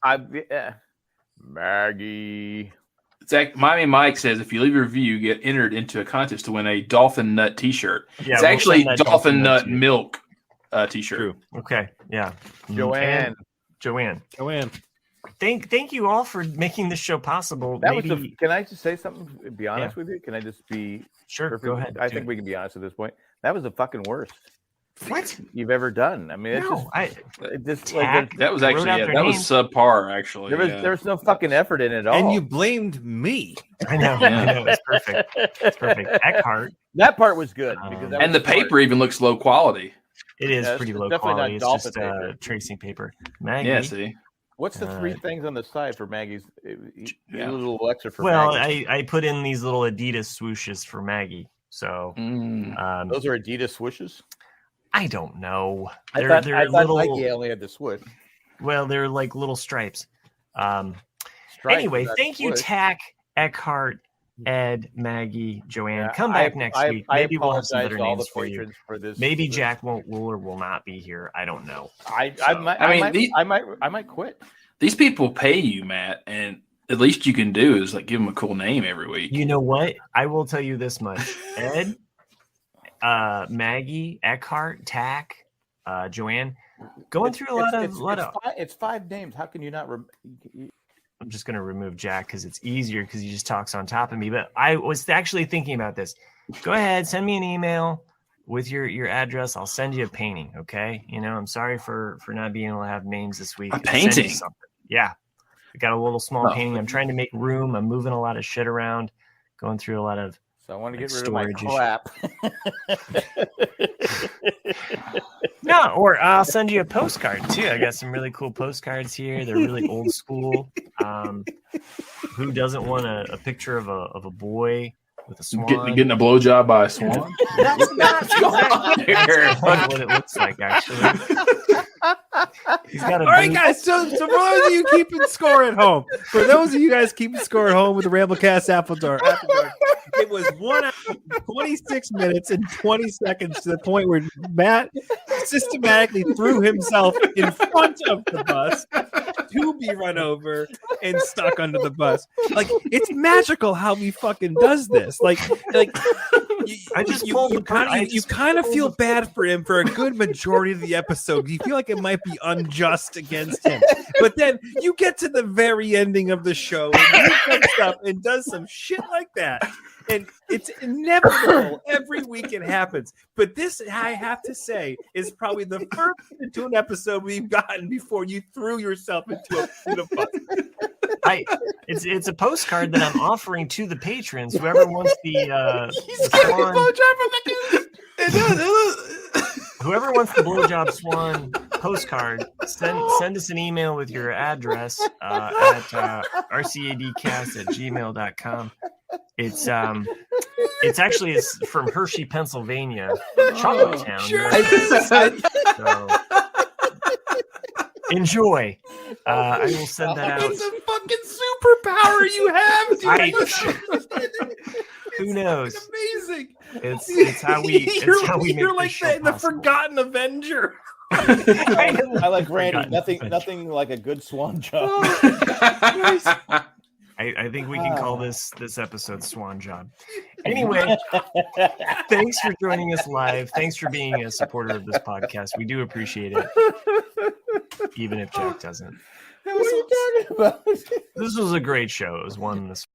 Maggie. Miami Mike says if you leave a review, you get entered into a contest to win a dolphin nut T-shirt. Yeah, it's we'll actually send that dolphin nut to you. milk T-shirt. True. Okay, yeah. Joanne. And Joanne. Thank you all for making this show possible. That Maybe... was can I just say something? Be honest with you? Can I just be sure? perfect? Go ahead. I think we can be honest at this point. That was the fucking worst. What you've ever done? I mean, it's no, that was actually that was subpar. Actually, there was no fucking effort in it at all. And you blamed me. I know. It's perfect. It's perfect. Eckhart. That part was good because and the paper even looks low quality. It is pretty low quality. It's just tracing paper. Maggie. Yeah. See. What's the three things on the side for Maggie's? A little extra for Maggie. I put in these little Adidas swooshes for Maggie. So those are Adidas swooshes? I don't know. I thought little... Nike only had the swoosh. Well, they're like little stripes. Anyway, thank you, Tack, Eckhart, Ed, Maggie, Joanne. Come back next week. Maybe we'll have some better names for you. Maybe Jack will or will not be here. I don't know. I might quit. These people pay you, Matt, and at least you can do is like give them a cool name every week. You know what? I will tell you this much, Ed, Maggie, Eckhart, Tack, Joanne, going through a lot of. It's 5 names. How can you not? I'm just going to remove Jack because it's easier because he just talks on top of me. But I was actually thinking about this. Go ahead, send me an email with your address. I'll send you a painting. Okay. I'm sorry for not being able to have names this week. A painting. Yeah. I got a little small painting. I'm trying to make room. I'm moving a lot of shit around, going through a lot of. So I want to get rid of my crap. No, or I'll send you a postcard too. I got some really cool postcards here. They're really old school. Who doesn't want a picture of a boy with a swan? Getting a blowjob by a swan? That's not exactly what it looks like, actually. He's got all right, guys. So for those of you keeping score at home, with the Ramblecast Apple Door, it was 1 hour, 26 minutes, and 20 seconds to the point where Matt systematically threw himself in front of the bus to be run over and stuck under the bus. Like, it's magical how he fucking does this. Like you kind of feel bad for him for a good majority of the episode. You feel like it might be unjust against him, but then you get to the very ending of the show and he comes up and does some shit like that. And it's inevitable. Every week it happens. But this, I have to say, is probably the first into an episode we've gotten before you threw yourself into a bus. It's a postcard that I'm offering to the patrons. Whoever wants whoever wants the blowjob swan postcard, send us an email with your address at rcadcast@gmail.com. It's actually from Hershey, Pennsylvania, Chocolate Town. Sure. So, enjoy. I will send that out. It's a fucking superpower you have. Who knows? It's amazing. It's how we. You're like the forgotten Avenger. I like Randy. Nothing like a good Swan Job. Nice. I think we can call this episode Swan Job. Anyway, thanks for joining us live. Thanks for being a supporter of this podcast. We do appreciate it, even if Jack doesn't. What are you talking about? This was a great show. It was one this